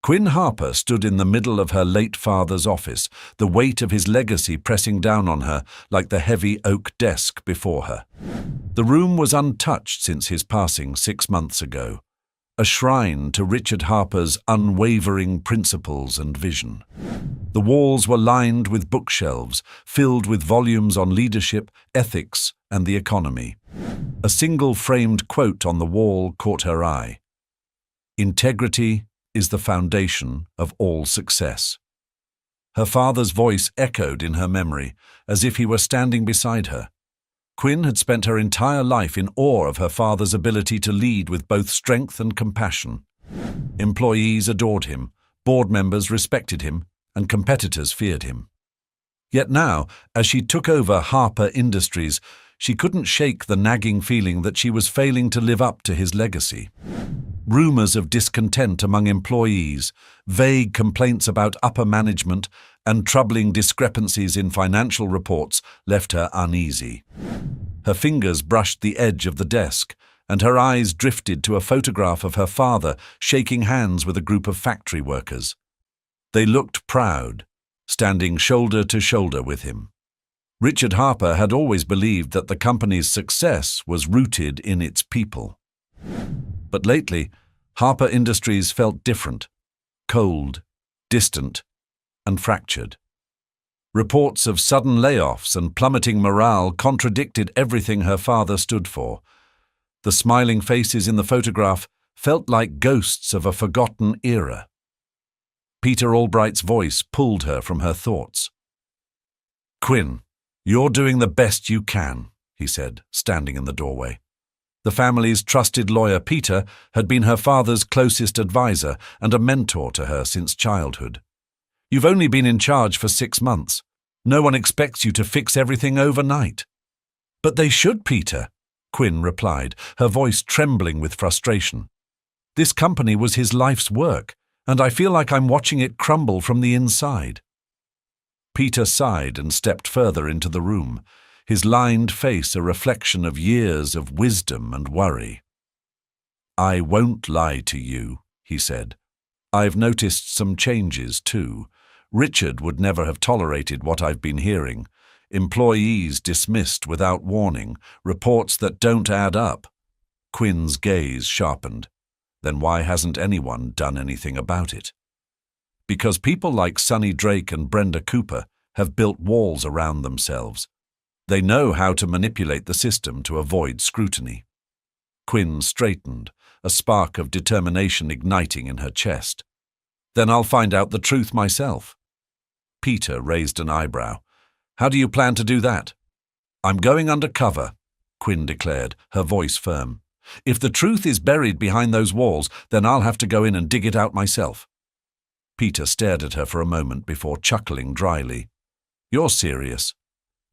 Quinn Harper stood in the middle of her late father's office, the weight of his legacy pressing down on her like the heavy oak desk before her. The room was untouched since his passing 6 months ago, a shrine to Richard Harper's unwavering principles and vision. The walls were lined with bookshelves, filled with volumes on leadership, ethics, and the economy. A single framed quote on the wall caught her eye. "Integrity is the foundation of all success." Her father's voice echoed in her memory, as if he were standing beside her. Quinn had spent her entire life in awe of her father's ability to lead with both strength and compassion. Employees adored him, board members respected him, and competitors feared him. Yet now, as she took over Harper Industries, she couldn't shake the nagging feeling that she was failing to live up to his legacy. Rumors of discontent among employees, vague complaints about upper management, and troubling discrepancies in financial reports left her uneasy. Her fingers brushed the edge of the desk, and her eyes drifted to a photograph of her father shaking hands with a group of factory workers. They looked proud, standing shoulder to shoulder with him. Richard Harper had always believed that the company's success was rooted in its people. But lately, Harper Industries felt different, cold, distant, and fractured. Reports of sudden layoffs and plummeting morale contradicted everything her father stood for. The smiling faces in the photograph felt like ghosts of a forgotten era. Peter Albright's voice pulled her from her thoughts. "Quinn, you're doing the best you can," he said, standing in the doorway. The family's trusted lawyer, Peter, had been her father's closest advisor and a mentor to her since childhood. "You've only been in charge for 6 months. No one expects you to fix everything overnight." "But they should, Peter," Quinn replied, her voice trembling with frustration. "This company was his life's work, and I feel like I'm watching it crumble from the inside." Peter sighed and stepped further into the room, his lined face a reflection of years of wisdom and worry. "I won't lie to you," he said. "I've noticed some changes too. Richard would never have tolerated what I've been hearing. Employees dismissed without warning, reports that don't add up." Quinn's gaze sharpened. "Then why hasn't anyone done anything about it?" "Because people like Sonny Drake and Brenda Cooper have built walls around themselves. They know how to manipulate the system to avoid scrutiny." Quinn straightened, a spark of determination igniting in her chest. "Then I'll find out the truth myself." Peter raised an eyebrow. "How do you plan to do that?" "I'm going undercover," Quinn declared, her voice firm. "If the truth is buried behind those walls, then I'll have to go in and dig it out myself." Peter stared at her for a moment before chuckling dryly. "You're serious?"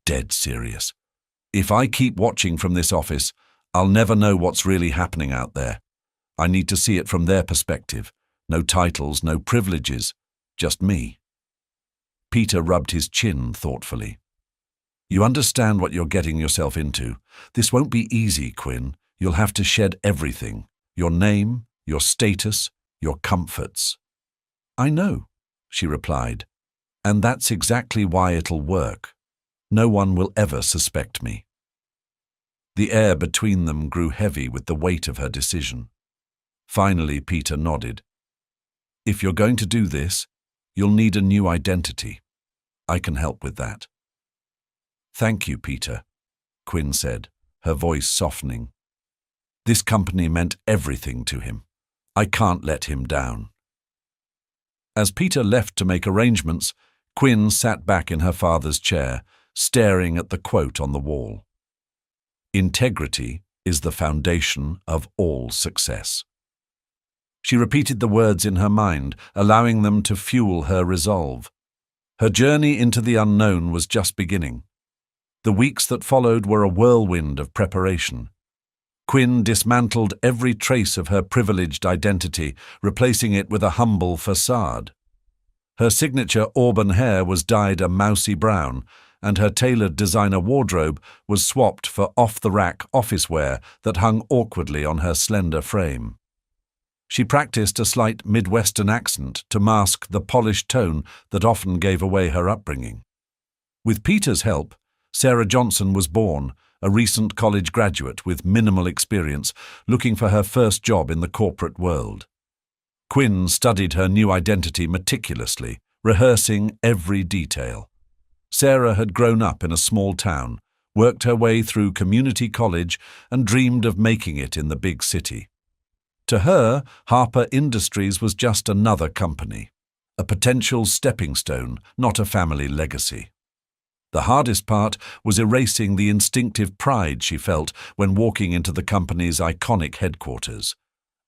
"Dead serious. If I keep watching from this office, I'll never know what's really happening out there. I need to see it from their perspective. No titles, no privileges, just me." Peter rubbed his chin thoughtfully. "You understand what you're getting yourself into. This won't be easy, Quinn. You'll have to shed everything. Your name, your status, your comforts." "I know," she replied. "And that's exactly why it'll work. No one will ever suspect me." The air between them grew heavy with the weight of her decision. Finally, Peter nodded. "If you're going to do this, you'll need a new identity. I can help with that." "Thank you, Peter," Quinn said, her voice softening. This company meant everything to him. I can't let him down. As Peter left to make arrangements, Quinn sat back in her father's chair, staring at the quote on the wall. "Integrity is the foundation of all success." She repeated the words in her mind, allowing them to fuel her resolve. Her journey into the unknown was just beginning. The weeks that followed were a whirlwind of preparation. Quinn dismantled every trace of her privileged identity, replacing it with a humble facade. Her signature auburn hair was dyed a mousy brown, and her tailored designer wardrobe was swapped for off-the-rack office wear that hung awkwardly on her slender frame. She practiced a slight Midwestern accent to mask the polished tone that often gave away her upbringing. With Peter's help, Sarah Johnson was born, a recent college graduate with minimal experience, looking for her first job in the corporate world. Quinn studied her new identity meticulously, rehearsing every detail. Sarah had grown up in a small town, worked her way through community college, and dreamed of making it in the big city. To her, Harper Industries was just another company, a potential stepping stone, not a family legacy. The hardest part was erasing the instinctive pride she felt when walking into the company's iconic headquarters,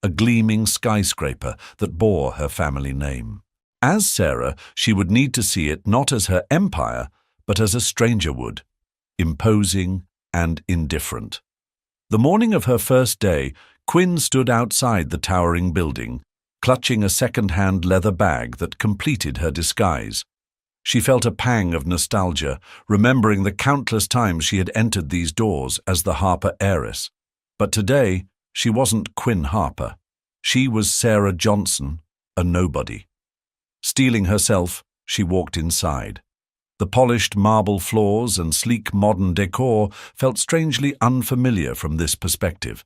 a gleaming skyscraper that bore her family name. As Sarah, she would need to see it not as her empire, but as a stranger would, imposing and indifferent. The morning of her first day, Quinn stood outside the towering building, clutching a second-hand leather bag that completed her disguise. She felt a pang of nostalgia, remembering the countless times she had entered these doors as the Harper heiress. But today, she wasn't Quinn Harper. She was Sarah Johnson, a nobody. Steeling herself, she walked inside. The polished marble floors and sleek modern decor felt strangely unfamiliar from this perspective.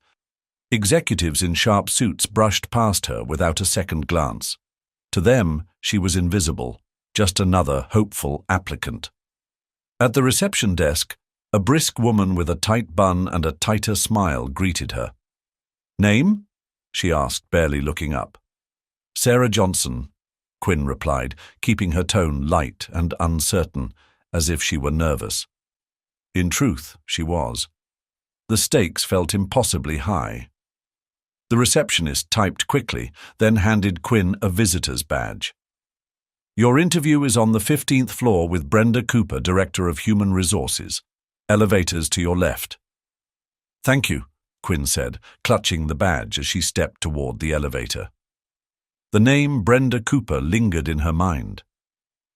Executives in sharp suits brushed past her without a second glance. To them, she was invisible, just another hopeful applicant. At the reception desk, a brisk woman with a tight bun and a tighter smile greeted her. "Name?" she asked, barely looking up. "Sarah Johnson," Quinn replied, keeping her tone light and uncertain, as if she were nervous. In truth, she was. The stakes felt impossibly high. The receptionist typed quickly, then handed Quinn a visitor's badge. "Your interview is on the 15th floor with Brenda Cooper, Director of Human Resources. Elevators to your left." "Thank you," Quinn said, clutching the badge as she stepped toward the elevator. The name Brenda Cooper lingered in her mind.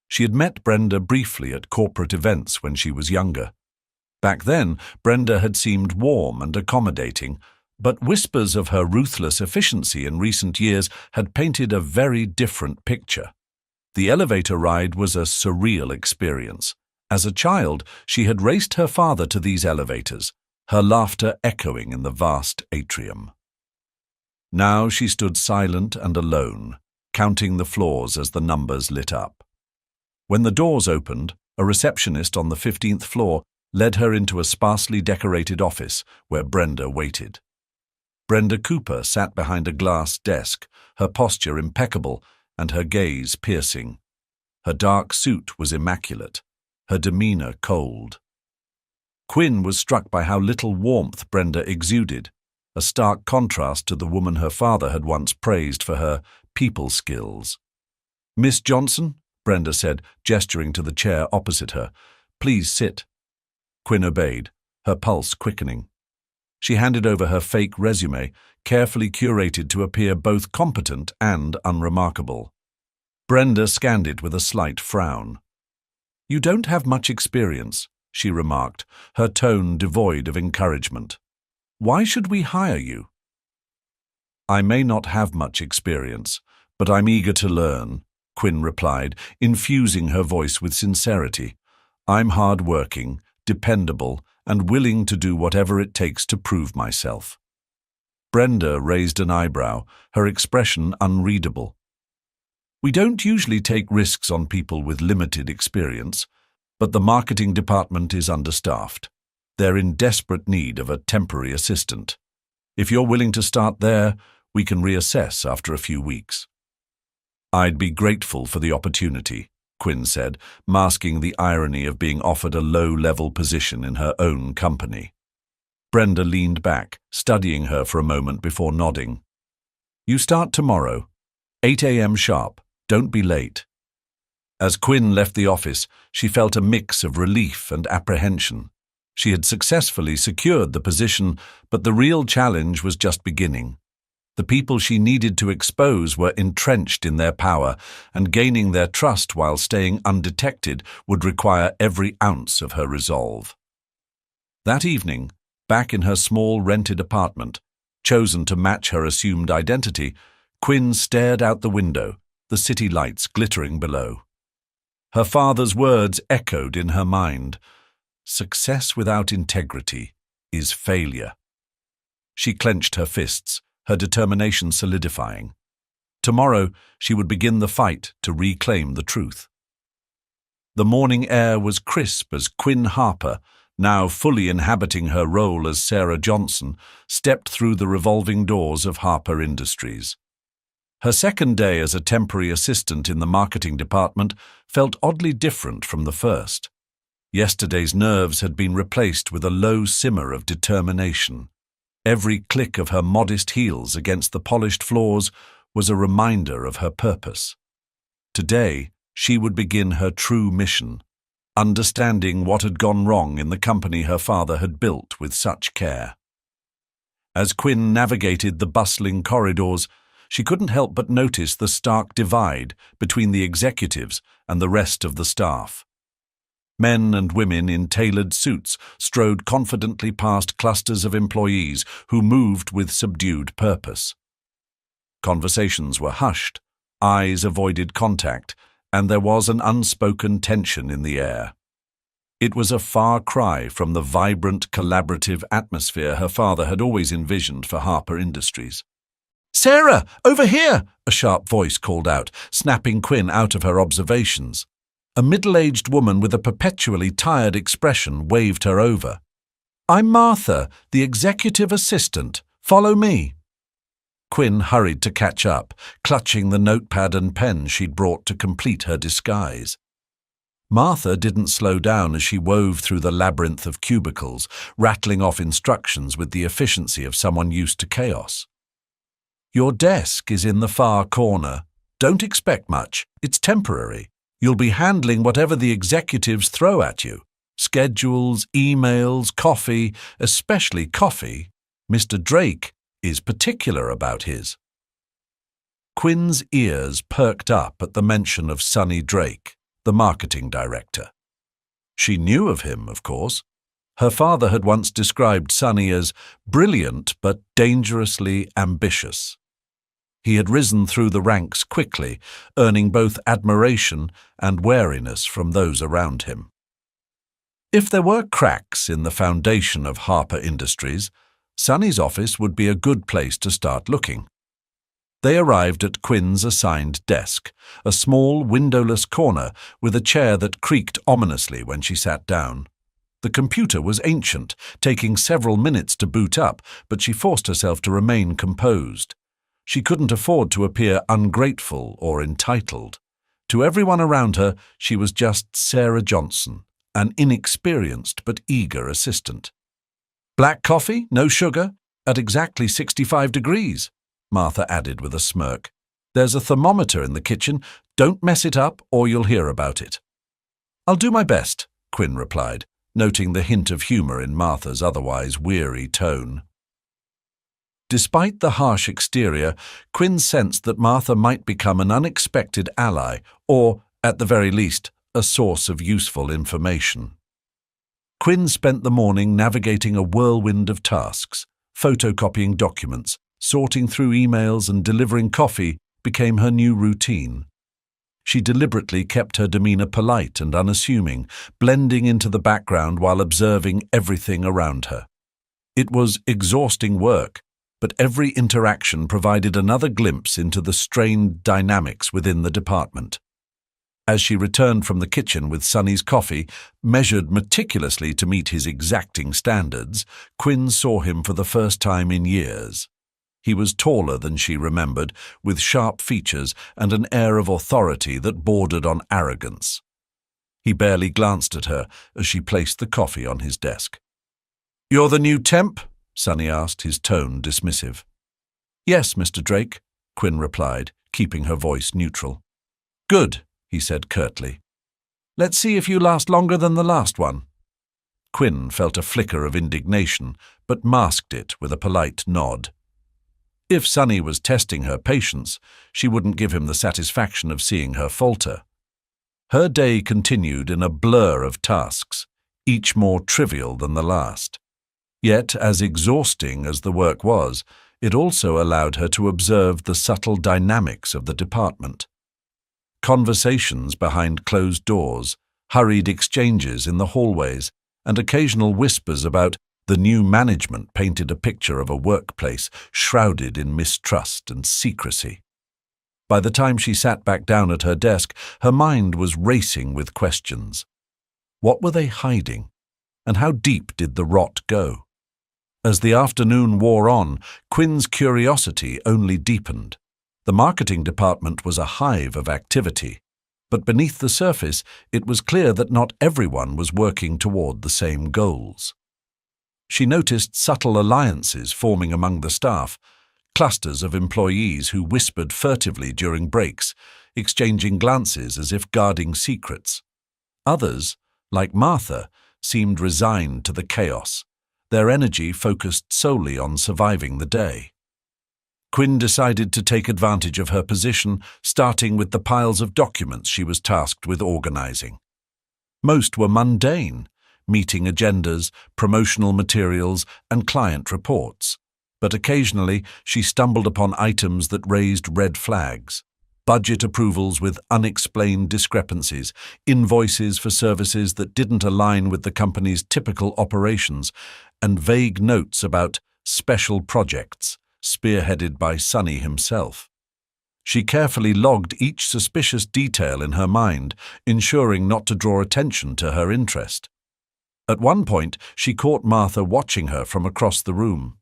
She had met Brenda briefly at corporate events when she was younger. Back then, Brenda had seemed warm and accommodating, but whispers of her ruthless efficiency in recent years had painted a very different picture. The elevator ride was a surreal experience. As a child, she had raced her father to these elevators, her laughter echoing in the vast atrium. Now she stood silent and alone, counting the floors as the numbers lit up. When the doors opened, a receptionist on the 15th floor led her into a sparsely decorated office where Brenda waited. Brenda Cooper sat behind a glass desk, her posture impeccable and her gaze piercing. Her dark suit was immaculate, her demeanor cold. Quinn was struck by how little warmth Brenda exuded, a stark contrast to the woman her father had once praised for her people skills. "Miss Johnson," Brenda said, gesturing to the chair opposite her, "please sit." Quinn obeyed, her pulse quickening. She handed over her fake resume, carefully curated to appear both competent and unremarkable. Brenda scanned it with a slight frown. "You don't have much experience," she remarked, her tone devoid of encouragement. "Why should we hire you?" "I may not have much experience, but I'm eager to learn," Quinn replied, infusing her voice with sincerity. "I'm hard-working, dependable, and willing to do whatever it takes to prove myself." Brenda raised an eyebrow, her expression unreadable. "We don't usually take risks on people with limited experience, but the marketing department is understaffed. They're in desperate need of a temporary assistant. If you're willing to start there, we can reassess after a few weeks." "I'd be grateful for the opportunity," Quinn said, masking the irony of being offered a low-level position in her own company. Brenda leaned back, studying her for a moment before nodding. "You start tomorrow, 8 a.m. sharp. Don't be late." As Quinn left the office, she felt a mix of relief and apprehension. She had successfully secured the position, but the real challenge was just beginning. The people she needed to expose were entrenched in their power, and gaining their trust while staying undetected would require every ounce of her resolve. That evening, back in her small rented apartment, chosen to match her assumed identity, Quinn stared out the window, the city lights glittering below. Her father's words echoed in her mind. Success without integrity is failure. She clenched her fists, her determination solidifying. Tomorrow she would begin the fight to reclaim the truth. The morning air was crisp as Quinn Harper, now fully inhabiting her role as Sarah Johnson, stepped through the revolving doors of Harper Industries. Her second day as a temporary assistant in the marketing department felt oddly different from the first. Yesterday's nerves had been replaced with a low simmer of determination. Every click of her modest heels against the polished floors was a reminder of her purpose. Today, she would begin her true mission, understanding what had gone wrong in the company her father had built with such care. As Quinn navigated the bustling corridors, she couldn't help but notice the stark divide between the executives and the rest of the staff. Men and women in tailored suits strode confidently past clusters of employees who moved with subdued purpose. Conversations were hushed, eyes avoided contact, and there was an unspoken tension in the air. It was a far cry from the vibrant, collaborative atmosphere her father had always envisioned for Harper Industries. "Sarah, over here!" a sharp voice called out, snapping Quinn out of her observations. A middle-aged woman with a perpetually tired expression waved her over. "I'm Martha, the executive assistant. Follow me." Quinn hurried to catch up, clutching the notepad and pen she'd brought to complete her disguise. Martha didn't slow down as she wove through the labyrinth of cubicles, rattling off instructions with the efficiency of someone used to chaos. "Your desk is in the far corner. Don't expect much. It's temporary. You'll be handling whatever the executives throw at you. Schedules, emails, coffee, especially coffee. Mr. Drake is particular about his." Quinn's ears perked up at the mention of Sonny Drake, the marketing director. She knew of him, of course. Her father had once described Sonny as brilliant but dangerously ambitious. He had risen through the ranks quickly, earning both admiration and wariness from those around him. If there were cracks in the foundation of Harper Industries, Sonny's office would be a good place to start looking. They arrived at Quinn's assigned desk, a small, windowless corner with a chair that creaked ominously when she sat down. The computer was ancient, taking several minutes to boot up, but she forced herself to remain composed. She couldn't afford to appear ungrateful or entitled. To everyone around her, she was just Sarah Johnson, an inexperienced but eager assistant. "Black coffee, no sugar, at exactly 65 degrees, Martha added with a smirk. "There's a thermometer in the kitchen. Don't mess it up or you'll hear about it." "I'll do my best," Quinn replied, noting the hint of humor in Martha's otherwise weary tone. Despite the harsh exterior, Quinn sensed that Martha might become an unexpected ally or, at the very least, a source of useful information. Quinn spent the morning navigating a whirlwind of tasks. Photocopying documents, sorting through emails and delivering coffee became her new routine. She deliberately kept her demeanor polite and unassuming, blending into the background while observing everything around her. It was exhausting work, but every interaction provided another glimpse into the strained dynamics within the department. As she returned from the kitchen with Sonny's coffee, measured meticulously to meet his exacting standards, Quinn saw him for the first time in years. He was taller than she remembered, with sharp features and an air of authority that bordered on arrogance. He barely glanced at her as she placed the coffee on his desk. "You're the new temp?" Sonny asked, his tone dismissive. "Yes, Mr. Drake," Quinn replied, keeping her voice neutral. "Good," he said curtly. "Let's see if you last longer than the last one." Quinn felt a flicker of indignation, but masked it with a polite nod. If Sonny was testing her patience, she wouldn't give him the satisfaction of seeing her falter. Her day continued in a blur of tasks, each more trivial than the last. Yet, as exhausting as the work was, it also allowed her to observe the subtle dynamics of the department. Conversations behind closed doors, hurried exchanges in the hallways, and occasional whispers about the new management painted a picture of a workplace shrouded in mistrust and secrecy. By the time she sat back down at her desk, her mind was racing with questions. What were they hiding? And how deep did the rot go? As the afternoon wore on, Quinn's curiosity only deepened. The marketing department was a hive of activity, but beneath the surface, it was clear that not everyone was working toward the same goals. She noticed subtle alliances forming among the staff, clusters of employees who whispered furtively during breaks, exchanging glances as if guarding secrets. Others, like Martha, seemed resigned to the chaos, their energy focused solely on surviving the day. Quinn decided to take advantage of her position, starting with the piles of documents she was tasked with organizing. Most were mundane, meeting agendas, promotional materials, and client reports. But occasionally she stumbled upon items that raised red flags. Budget approvals with unexplained discrepancies, invoices for services that didn't align with the company's typical operations, and vague notes about special projects, spearheaded by Sonny himself. She carefully logged each suspicious detail in her mind, ensuring not to draw attention to her interest. At one point, she caught Martha watching her from across the room.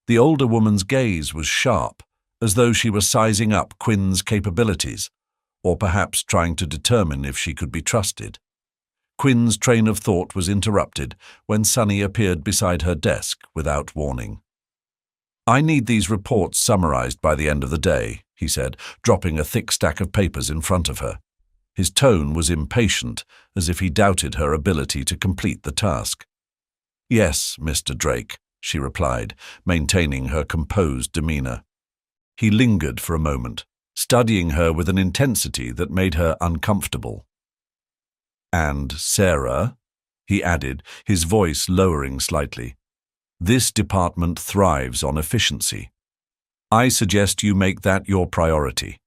The older woman's gaze was sharp, as though she were sizing up Quinn's capabilities, or perhaps trying to determine if she could be trusted. Quinn's train of thought was interrupted when Sonny appeared beside her desk without warning. "I need these reports summarized by the end of the day," he said, dropping a thick stack of papers in front of her. His tone was impatient, as if he doubted her ability to complete the task. "Yes, Mr. Drake," she replied, maintaining her composed demeanor. He lingered for a moment, studying her with an intensity that made her uncomfortable. "And Sarah," he added, his voice lowering slightly. "This department thrives on efficiency. I suggest you make that your priority."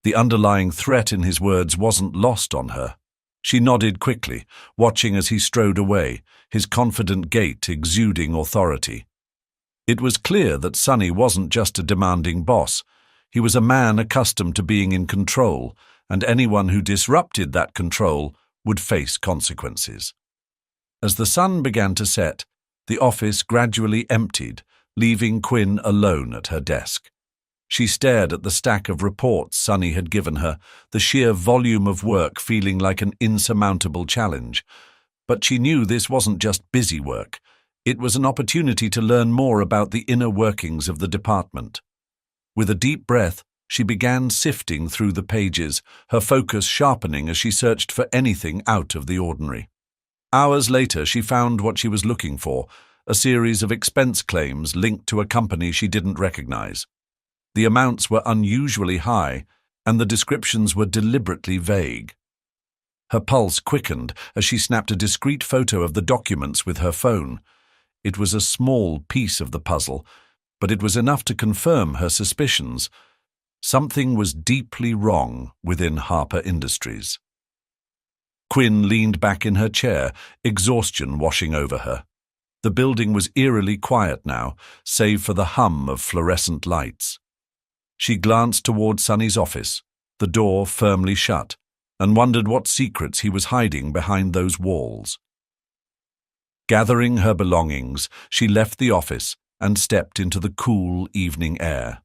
The underlying threat in his words wasn't lost on her. She nodded quickly, watching as he strode away, his confident gait exuding authority. It was clear that Sonny wasn't just a demanding boss. He was a man accustomed to being in control, and anyone who disrupted that control would face consequences. As the sun began to set, the office gradually emptied, leaving Quinn alone at her desk. She stared at the stack of reports Sonny had given her, the sheer volume of work feeling like an insurmountable challenge. But she knew this wasn't just busy work. It was an opportunity to learn more about the inner workings of the department. With a deep breath, she began sifting through the pages, her focus sharpening as she searched for anything out of the ordinary. Hours later, she found what she was looking for, a series of expense claims linked to a company she didn't recognize. The amounts were unusually high, and the descriptions were deliberately vague. Her pulse quickened as she snapped a discreet photo of the documents with her phone. It was a small piece of the puzzle, but it was enough to confirm her suspicions. Something was deeply wrong within Harper Industries. Quinn leaned back in her chair, exhaustion washing over her. The building was eerily quiet now, save for the hum of fluorescent lights. She glanced toward Sonny's office, the door firmly shut, and wondered what secrets he was hiding behind those walls. Gathering her belongings, she left the office and stepped into the cool evening air.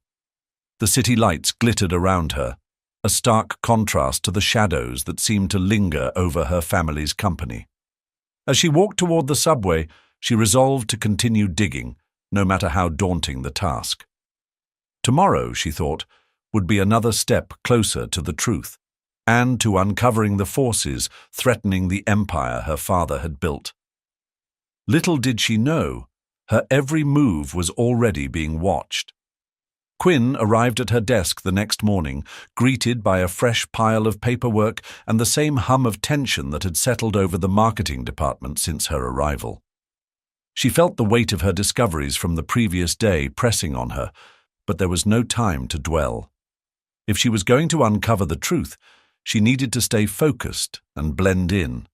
The city lights glittered around her, a stark contrast to the shadows that seemed to linger over her family's company. As she walked toward the subway, she resolved to continue digging, no matter how daunting the task. Tomorrow, she thought, would be another step closer to the truth, and to uncovering the forces threatening the empire her father had built. Little did she know, her every move was already being watched. Quinn arrived at her desk the next morning, greeted by a fresh pile of paperwork and the same hum of tension that had settled over the marketing department since her arrival. She felt the weight of her discoveries from the previous day pressing on her, but there was no time to dwell. If she was going to uncover the truth, she needed to stay focused and blend in.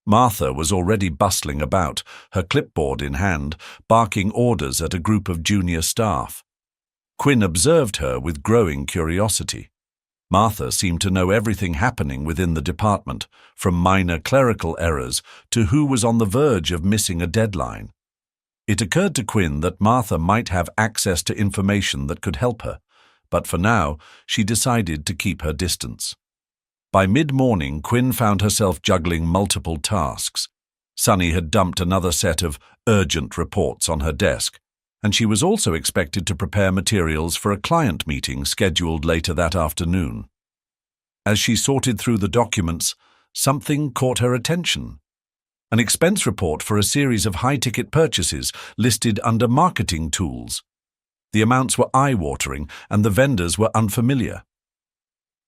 Martha was already bustling about, her clipboard in hand, barking orders at a group of junior staff. Quinn observed her with growing curiosity. Martha seemed to know everything happening within the department, from minor clerical errors to who was on the verge of missing a deadline. It occurred to Quinn that Martha might have access to information that could help her, but for now she decided to keep her distance. By mid-morning, Quinn found herself juggling multiple tasks. Sunny had dumped another set of urgent reports on her desk, and she was also expected to prepare materials for a client meeting scheduled later that afternoon. As she sorted through the documents, something caught her attention. An expense report for a series of high-ticket purchases listed under marketing tools. The amounts were eye-watering, and the vendors were unfamiliar.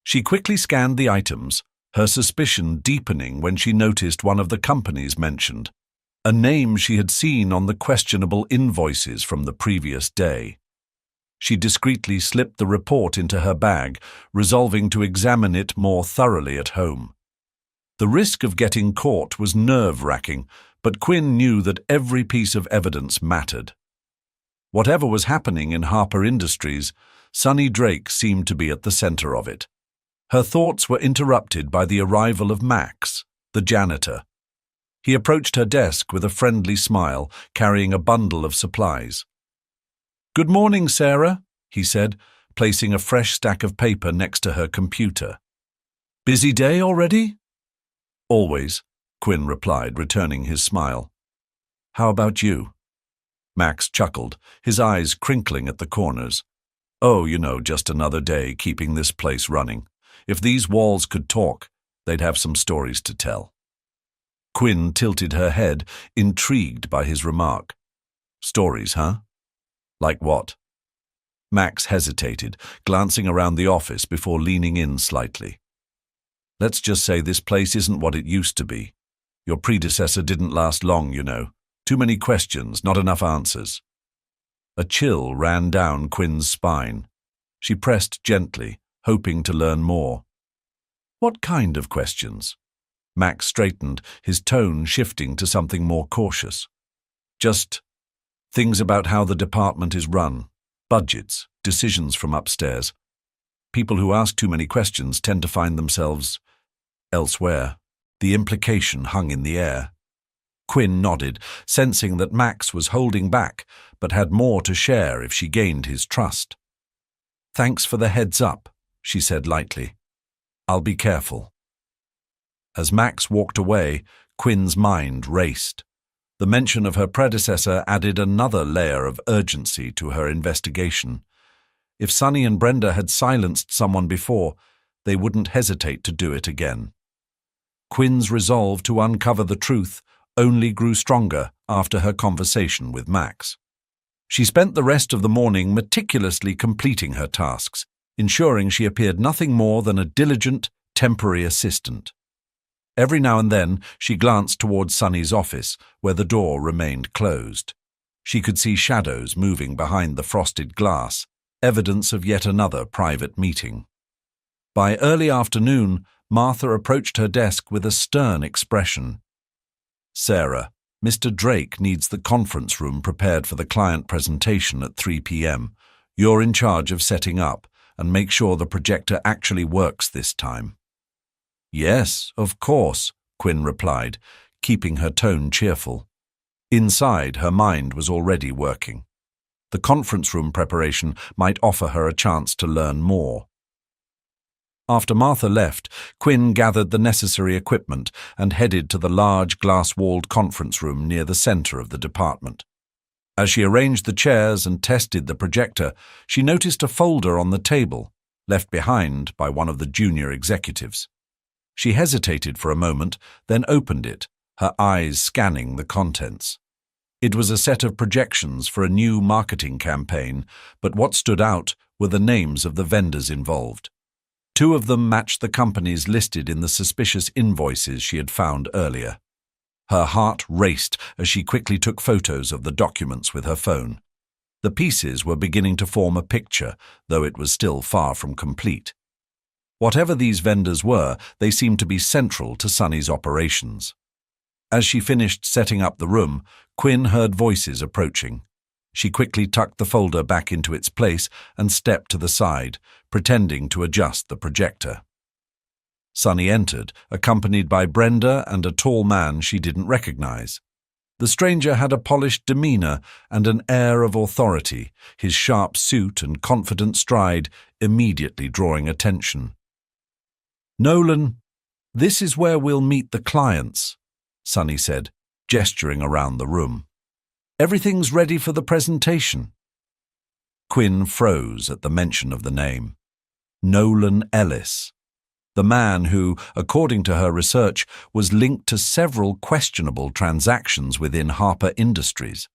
She quickly scanned the items, her suspicion deepening when she noticed one of the companies mentioned, a name she had seen on the questionable invoices from the previous day. She discreetly slipped the report into her bag, resolving to examine it more thoroughly at home. The risk of getting caught was nerve-wracking, but Quinn knew that every piece of evidence mattered. Whatever was happening in Harper Industries, Sunny Drake seemed to be at the center of it. Her thoughts were interrupted by the arrival of Max, the janitor. He approached her desk with a friendly smile, carrying a bundle of supplies. "Good morning, Sarah," he said, placing a fresh stack of paper next to her computer. "Busy day already?" "Always," Quinn replied, returning his smile. "How about you?" Max chuckled, his eyes crinkling at the corners. "Oh, just another day keeping this place running. If these walls could talk, they'd have some stories to tell." Quinn tilted her head, intrigued by his remark. "Stories, huh? Like what?" Max hesitated, glancing around the office before leaning in slightly. "Let's just say this place isn't what it used to be. Your predecessor didn't last long, Too many questions, not enough answers." A chill ran down Quinn's spine. She pressed gently, hoping to learn more. "What kind of questions?" Max straightened, his tone shifting to something more cautious. "Just things about how the department is run, budgets, decisions from upstairs. People who ask too many questions tend to find themselves elsewhere." The implication hung in the air. Quinn nodded, sensing that Max was holding back, but had more to share if she gained his trust. "Thanks for the heads up," she said lightly. "I'll be careful." As Max walked away, Quinn's mind raced. The mention of her predecessor added another layer of urgency to her investigation. If Sunny and Brenda had silenced someone before, they wouldn't hesitate to do it again. Quinn's resolve to uncover the truth only grew stronger after her conversation with Max. She spent the rest of the morning meticulously completing her tasks, ensuring she appeared nothing more than a diligent, temporary assistant. Every now and then she glanced towards Sunny's office, where the door remained closed. She could see shadows moving behind the frosted glass, evidence of yet another private meeting. By early afternoon, Martha approached her desk with a stern expression. "Sarah, Mr. Drake needs the conference room prepared for the client presentation at 3 p.m. You're in charge of setting up, and make sure the projector actually works this time." "Yes, of course," Quinn replied, keeping her tone cheerful. Inside, her mind was already working. The conference room preparation might offer her a chance to learn more. After Martha left, Quinn gathered the necessary equipment and headed to the large glass-walled conference room near the center of the department. As she arranged the chairs and tested the projector, she noticed a folder on the table, left behind by one of the junior executives. She hesitated for a moment, then opened it, her eyes scanning the contents. It was a set of projections for a new marketing campaign, but what stood out were the names of the vendors involved. 2 of them matched the companies listed in the suspicious invoices she had found earlier. Her heart raced as she quickly took photos of the documents with her phone. The pieces were beginning to form a picture, though it was still far from complete. Whatever these vendors were, they seemed to be central to Sunny's operations. As she finished setting up the room, Quinn heard voices approaching. She quickly tucked the folder back into its place and stepped to the side, pretending to adjust the projector. Sunny entered, accompanied by Brenda and a tall man she didn't recognize. The stranger had a polished demeanor and an air of authority, his sharp suit and confident stride immediately drawing attention. "Nolan, this is where we'll meet the clients," Sunny said, gesturing around the room. "Everything's ready for the presentation." Quinn froze at the mention of the name. Nolan Ellis. The man who, according to her research, was linked to several questionable transactions within Harper Industries.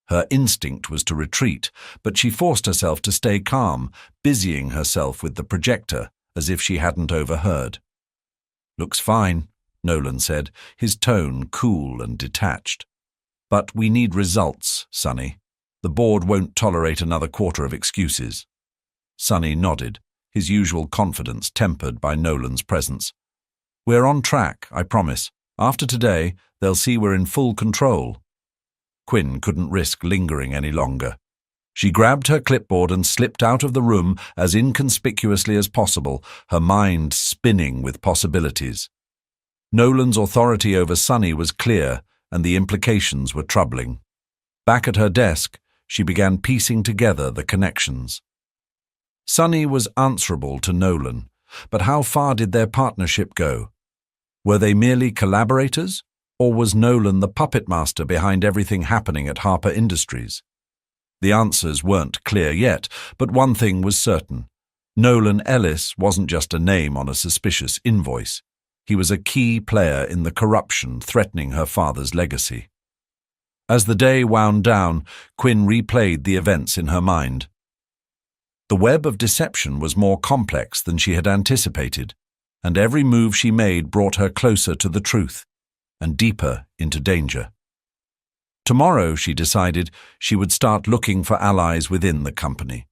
Her instinct was to retreat, but she forced herself to stay calm, busying herself with the projector, as if she hadn't overheard. "Looks fine," Nolan said, his tone cool and detached. "But we need results, Sunny. The board won't tolerate another quarter of excuses." Sunny nodded, his usual confidence tempered by Nolan's presence. "We're on track, I promise. After today, they'll see we're in full control." Quinn couldn't risk lingering any longer. She grabbed her clipboard and slipped out of the room as inconspicuously as possible, her mind spinning with possibilities. Nolan's authority over Sunny was clear, and the implications were troubling. Back at her desk, she began piecing together the connections. Sunny was answerable to Nolan, but how far did their partnership go? Were they merely collaborators, or was Nolan the puppet master behind everything happening at Harper Industries? The answers weren't clear yet, but one thing was certain. Nolan Ellis wasn't just a name on a suspicious invoice. He was a key player in the corruption threatening her father's legacy. As the day wound down, Quinn replayed the events in her mind. The web of deception was more complex than she had anticipated, and every move she made brought her closer to the truth and deeper into danger. Tomorrow, she decided, she would start looking for allies within the company.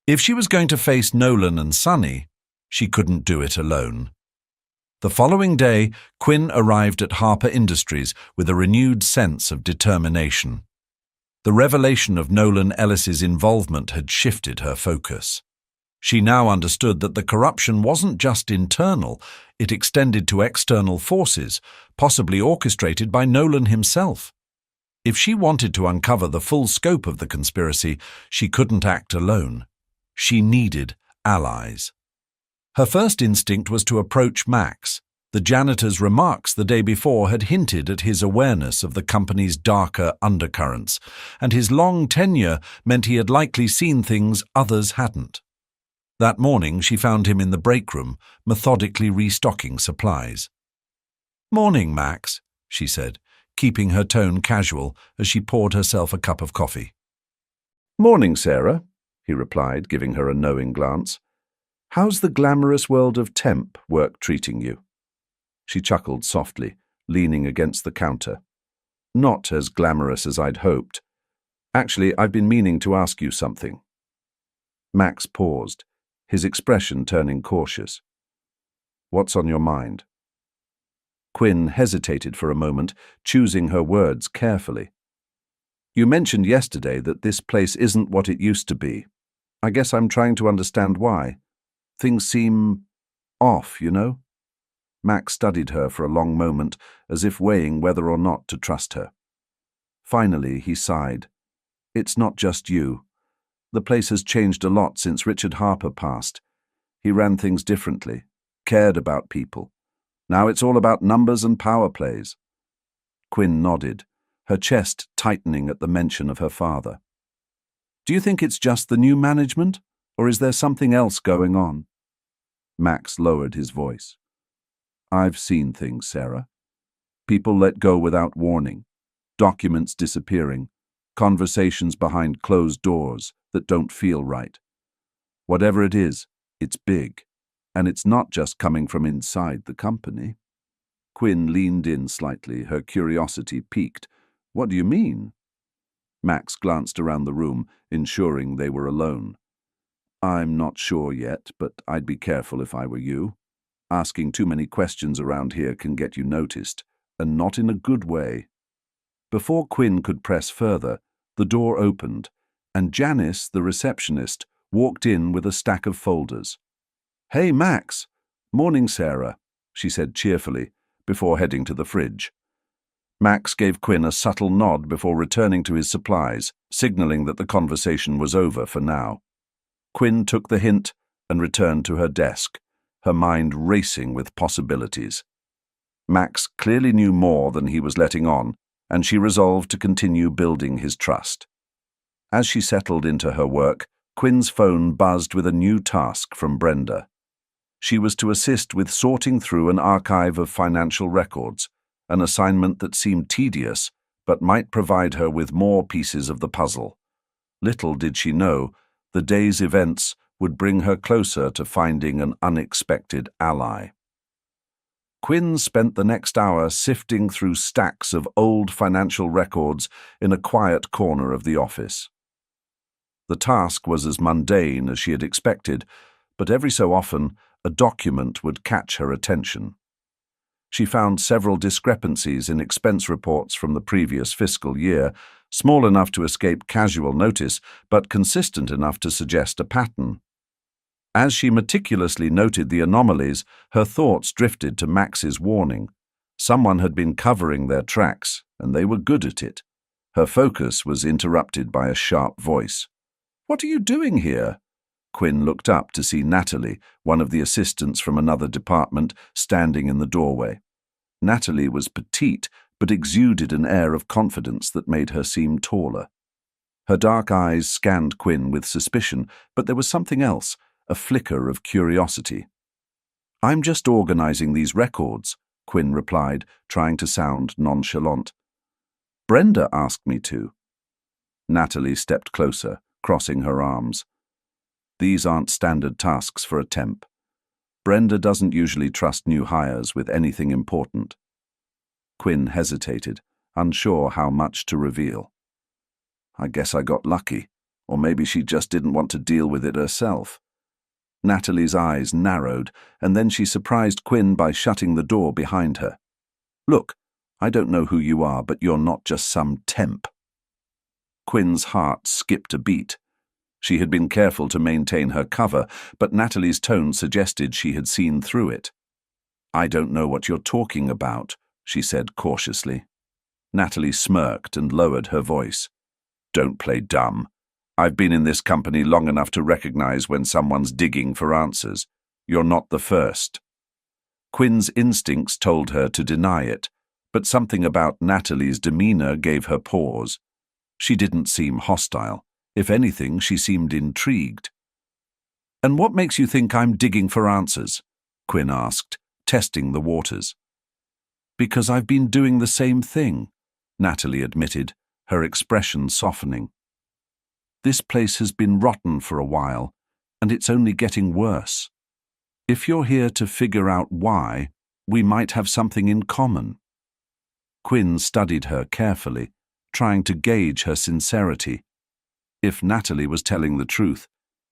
If she was going to face Nolan and Sunny, she couldn't do it alone. The following day, Quinn arrived at Harper Industries with a renewed sense of determination. The revelation of Nolan Ellis's involvement had shifted her focus. She now understood that the corruption wasn't just internal, it extended to external forces, possibly orchestrated by Nolan himself. If she wanted to uncover the full scope of the conspiracy, she couldn't act alone. She needed allies. Her first instinct was to approach Max. The janitor's remarks the day before had hinted at his awareness of the company's darker undercurrents, and his long tenure meant he had likely seen things others hadn't. That morning she found him in the break room, methodically restocking supplies. "Morning, Max," she said, keeping her tone casual as she poured herself a cup of coffee. "Morning, Sarah," he replied, giving her a knowing glance. "How's the glamorous world of temp work treating you?" She chuckled softly, leaning against the counter. "Not as glamorous as I'd hoped. Actually, I've been meaning to ask you something." Max paused, his expression turning cautious. "What's on your mind?" Quinn hesitated for a moment, choosing her words carefully. "You mentioned yesterday that this place isn't what it used to be. I guess I'm trying to understand why. Things seem off, you know?" Max studied her for a long moment, as if weighing whether or not to trust her. Finally, he sighed. "It's not just you. The place has changed a lot since Richard Harper passed. He ran things differently, cared about people. Now it's all about numbers and power plays." Quinn nodded, her chest tightening at the mention of her father. "Do you think it's just the new management, or is there something else going on?" Max lowered his voice. "I've seen things, Sarah. People let go without warning, documents disappearing, conversations behind closed doors that don't feel right. Whatever it is, it's big, and it's not just coming from inside the company." Quinn leaned in slightly, her curiosity piqued. "What do you mean?" Max glanced around the room, ensuring they were alone. "I'm not sure yet, but I'd be careful if I were you. Asking too many questions around here can get you noticed, and not in a good way." Before Quinn could press further, the door opened, and Janice, the receptionist, walked in with a stack of folders. "Hey, Max. Morning, Sarah," she said cheerfully, before heading to the fridge. Max gave Quinn a subtle nod before returning to his supplies, signaling that the conversation was over for now. Quinn took the hint and returned to her desk, her mind racing with possibilities. Max clearly knew more than he was letting on, and she resolved to continue building his trust. As she settled into her work, Quinn's phone buzzed with a new task from Brenda. She was to assist with sorting through an archive of financial records, an assignment that seemed tedious but might provide her with more pieces of the puzzle. Little did she know, the day's events would bring her closer to finding an unexpected ally. Quinn spent the next hour sifting through stacks of old financial records in a quiet corner of the office. The task was as mundane as she had expected, but every so often a document would catch her attention. She found several discrepancies in expense reports from the previous fiscal year, small enough to escape casual notice, but consistent enough to suggest a pattern. As she meticulously noted the anomalies, her thoughts drifted to Max's warning. Someone had been covering their tracks, and they were good at it. Her focus was interrupted by a sharp voice. "What are you doing here?" Quinn looked up to see Natalie, one of the assistants from another department, standing in the doorway. Natalie was petite, but exuded an air of confidence that made her seem taller. Her dark eyes scanned Quinn with suspicion, but there was something else, a flicker of curiosity. "I'm just organizing these records," Quinn replied, trying to sound nonchalant. "Brenda asked me to." Natalie stepped closer, crossing her arms. "These aren't standard tasks for a temp. Brenda doesn't usually trust new hires with anything important." Quinn hesitated, unsure how much to reveal. "I guess I got lucky, or maybe she just didn't want to deal with it herself." Natalie's eyes narrowed, and then she surprised Quinn by shutting the door behind her. "Look, I don't know who you are, but you're not just some temp." Quinn's heart skipped a beat. She had been careful to maintain her cover, but Natalie's tone suggested she had seen through it. "I don't know what you're talking about," she said cautiously. Natalie smirked and lowered her voice. "Don't play dumb. I've been in this company long enough to recognize when someone's digging for answers. You're not the first." Quinn's instincts told her to deny it, but something about Natalie's demeanor gave her pause. She didn't seem hostile. If anything, she seemed intrigued. "And what makes you think I'm digging for answers?" Quinn asked, testing the waters. "Because I've been doing the same thing," Natalie admitted, her expression softening. "This place has been rotten for a while, and it's only getting worse. If you're here to figure out why, we might have something in common." Quinn studied her carefully, trying to gauge her sincerity. If Natalie was telling the truth,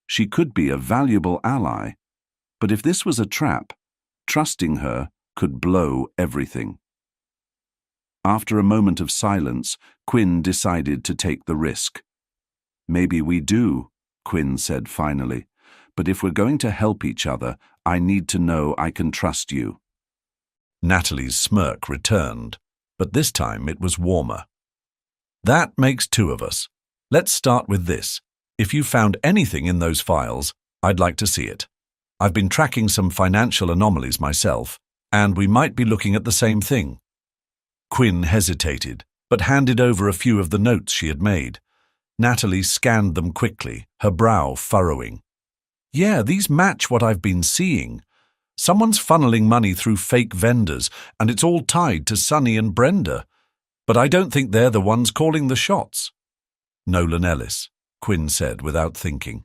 she could be a valuable ally, but if this was a trap, trusting her could blow everything. After a moment of silence, Quinn decided to take the risk. "Maybe we do," Quinn said finally, "but if we're going to help each other, I need to know I can trust you." Natalie's smirk returned, but this time it was warmer. "That makes two of us. Let's start with this. If you found anything in those files, I'd like to see it. I've been tracking some financial anomalies myself, and we might be looking at the same thing." Quinn hesitated, but handed over a few of the notes she had made. Natalie scanned them quickly, her brow furrowing. "Yeah, these match what I've been seeing. Someone's funneling money through fake vendors, and it's all tied to Sunny and Brenda. But I don't think they're the ones calling the shots." "Nolan Ellis," Quinn said without thinking.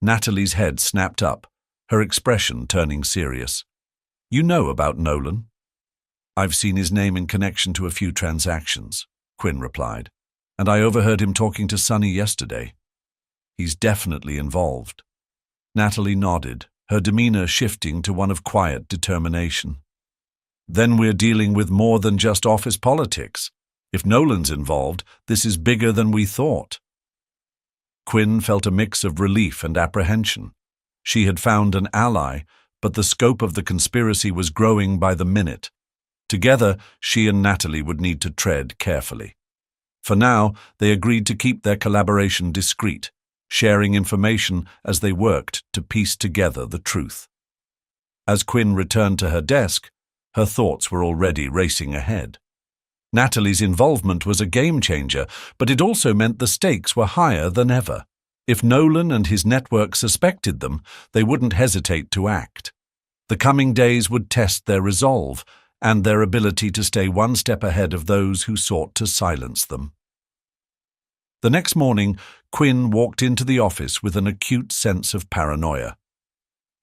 Natalie's head snapped up, her expression turning serious. "You know about Nolan?" "I've seen his name in connection to a few transactions," Quinn replied, "and I overheard him talking to Sonny yesterday. He's definitely involved." Natalie nodded, her demeanor shifting to one of quiet determination. "Then we're dealing with more than just office politics. If Nolan's involved, this is bigger than we thought." Quinn felt a mix of relief and apprehension. She had found an ally, but the scope of the conspiracy was growing by the minute. Together, she and Natalie would need to tread carefully. For now, they agreed to keep their collaboration discreet, sharing information as they worked to piece together the truth. As Quinn returned to her desk, her thoughts were already racing ahead. Natalie's involvement was a game-changer, but it also meant the stakes were higher than ever. If Nolan and his network suspected them, they wouldn't hesitate to act. The coming days would test their resolve and their ability to stay one step ahead of those who sought to silence them. The next morning, Quinn walked into the office with an acute sense of paranoia.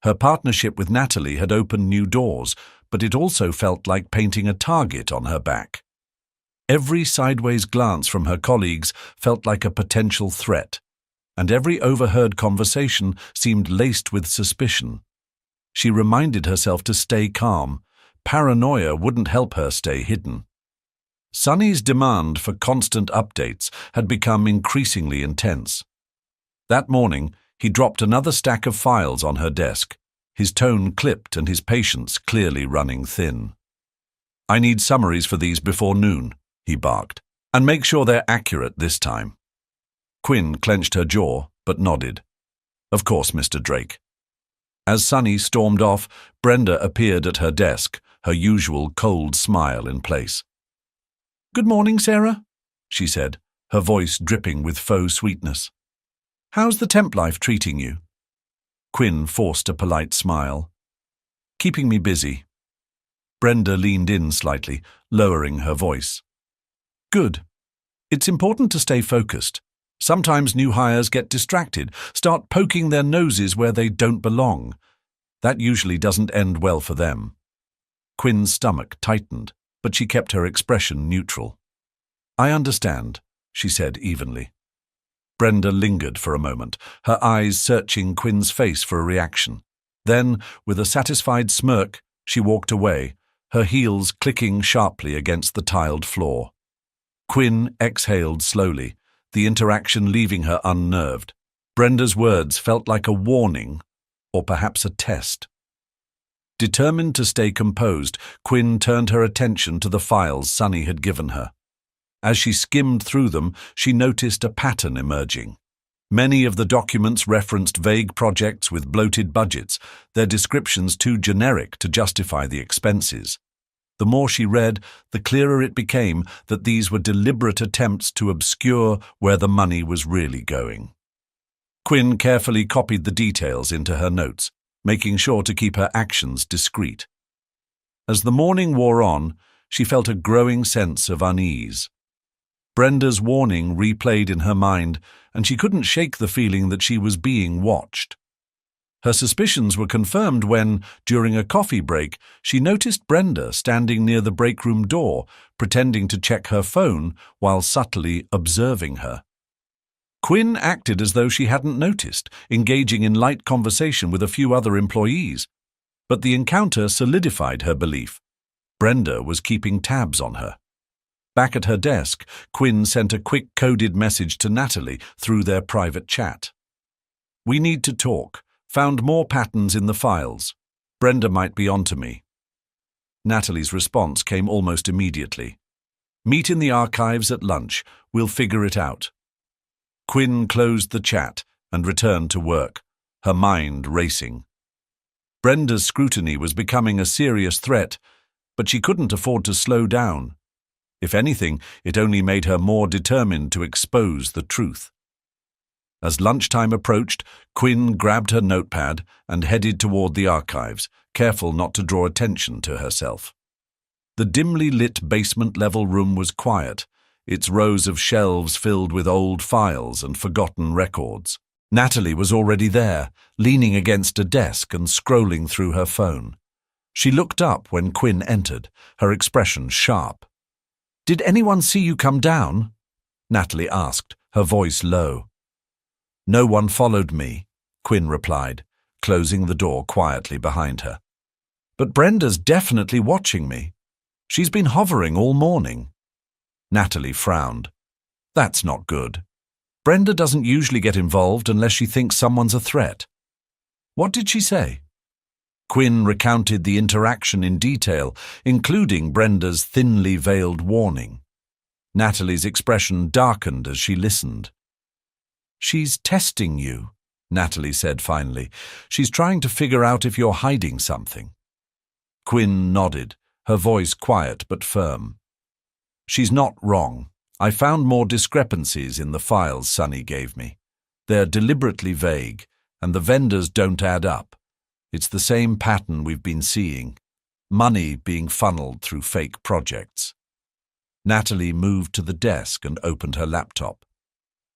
Her partnership with Natalie had opened new doors, but it also felt like painting a target on her back. Every sideways glance from her colleagues felt like a potential threat, and every overheard conversation seemed laced with suspicion. She reminded herself to stay calm. Paranoia wouldn't help her stay hidden. Sonny's demand for constant updates had become increasingly intense. That morning, he dropped another stack of files on her desk, his tone clipped and his patience clearly running thin. "I need summaries for these before noon," he barked, "and make sure they're accurate this time." Quinn clenched her jaw, but nodded. "Of course, Mr. Drake." As Sonny stormed off, Brenda appeared at her desk, her usual cold smile in place. "Good morning, Sarah," she said, her voice dripping with faux sweetness. "How's the temp life treating you?" Quinn forced a polite smile. "Keeping me busy." Brenda leaned in slightly, lowering her voice. "Good. It's important to stay focused. Sometimes new hires get distracted, start poking their noses where they don't belong. That usually doesn't end well for them." Quinn's stomach tightened, but she kept her expression neutral. "I understand," she said evenly. Brenda lingered for a moment, her eyes searching Quinn's face for a reaction. Then, with a satisfied smirk, she walked away, her heels clicking sharply against the tiled floor. Quinn exhaled slowly, the interaction leaving her unnerved. Brenda's words felt like a warning, or perhaps a test. Determined to stay composed, Quinn turned her attention to the files Sonny had given her. As she skimmed through them, she noticed a pattern emerging. Many of the documents referenced vague projects with bloated budgets, their descriptions too generic to justify the expenses. The more she read, the clearer it became that these were deliberate attempts to obscure where the money was really going. Quinn carefully copied the details into her notes, making sure to keep her actions discreet. As the morning wore on, she felt a growing sense of unease. Brenda's warning replayed in her mind, and she couldn't shake the feeling that she was being watched. Her suspicions were confirmed when, during a coffee break, she noticed Brenda standing near the break room door, pretending to check her phone while subtly observing her. Quinn acted as though she hadn't noticed, engaging in light conversation with a few other employees. But the encounter solidified her belief. Brenda was keeping tabs on her. Back at her desk, Quinn sent a quick coded message to Natalie through their private chat. "We need to talk. Found more patterns in the files. Brenda might be onto me." Natalie's response came almost immediately. "Meet in the archives at lunch. We'll figure it out." Quinn closed the chat and returned to work, her mind racing. Brenda's scrutiny was becoming a serious threat, but she couldn't afford to slow down. If anything, it only made her more determined to expose the truth. As lunchtime approached, Quinn grabbed her notepad and headed toward the archives, careful not to draw attention to herself. The dimly lit basement-level room was quiet, its rows of shelves filled with old files and forgotten records. Natalie was already there, leaning against a desk and scrolling through her phone. She looked up when Quinn entered, her expression sharp. "Did anyone see you come down?" Natalie asked, her voice low. "No one followed me," Quinn replied, closing the door quietly behind her. "But Brenda's definitely watching me. She's been hovering all morning." Natalie frowned. "That's not good. Brenda doesn't usually get involved unless she thinks someone's a threat." "What did she say?" Quinn recounted the interaction in detail, including Brenda's thinly veiled warning. Natalie's expression darkened as she listened. "She's testing you," Natalie said finally. "She's trying to figure out if you're hiding something." Quinn nodded, her voice quiet but firm. "She's not wrong. I found more discrepancies in the files Sunny gave me. They're deliberately vague, and the vendors don't add up. It's the same pattern we've been seeing. Money being funneled through fake projects." Natalie moved to the desk and opened her laptop.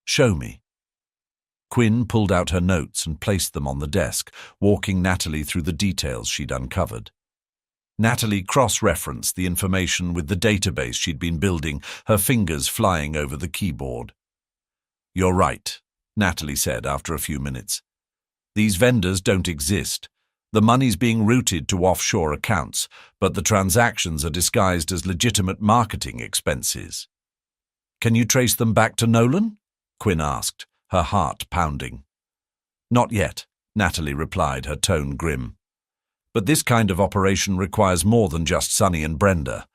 "Show me." Quinn pulled out her notes and placed them on the desk, walking Natalie through the details she'd uncovered. Natalie cross-referenced the information with the database she'd been building, her fingers flying over the keyboard. "You're right," Natalie said after a few minutes. "These vendors don't exist. The money's being routed to offshore accounts, but the transactions are disguised as legitimate marketing expenses." "Can you trace them back to Nolan?" Quinn asked, her heart pounding. "Not yet," Natalie replied, her tone grim. "But this kind of operation requires more than just Sunny and Brenda.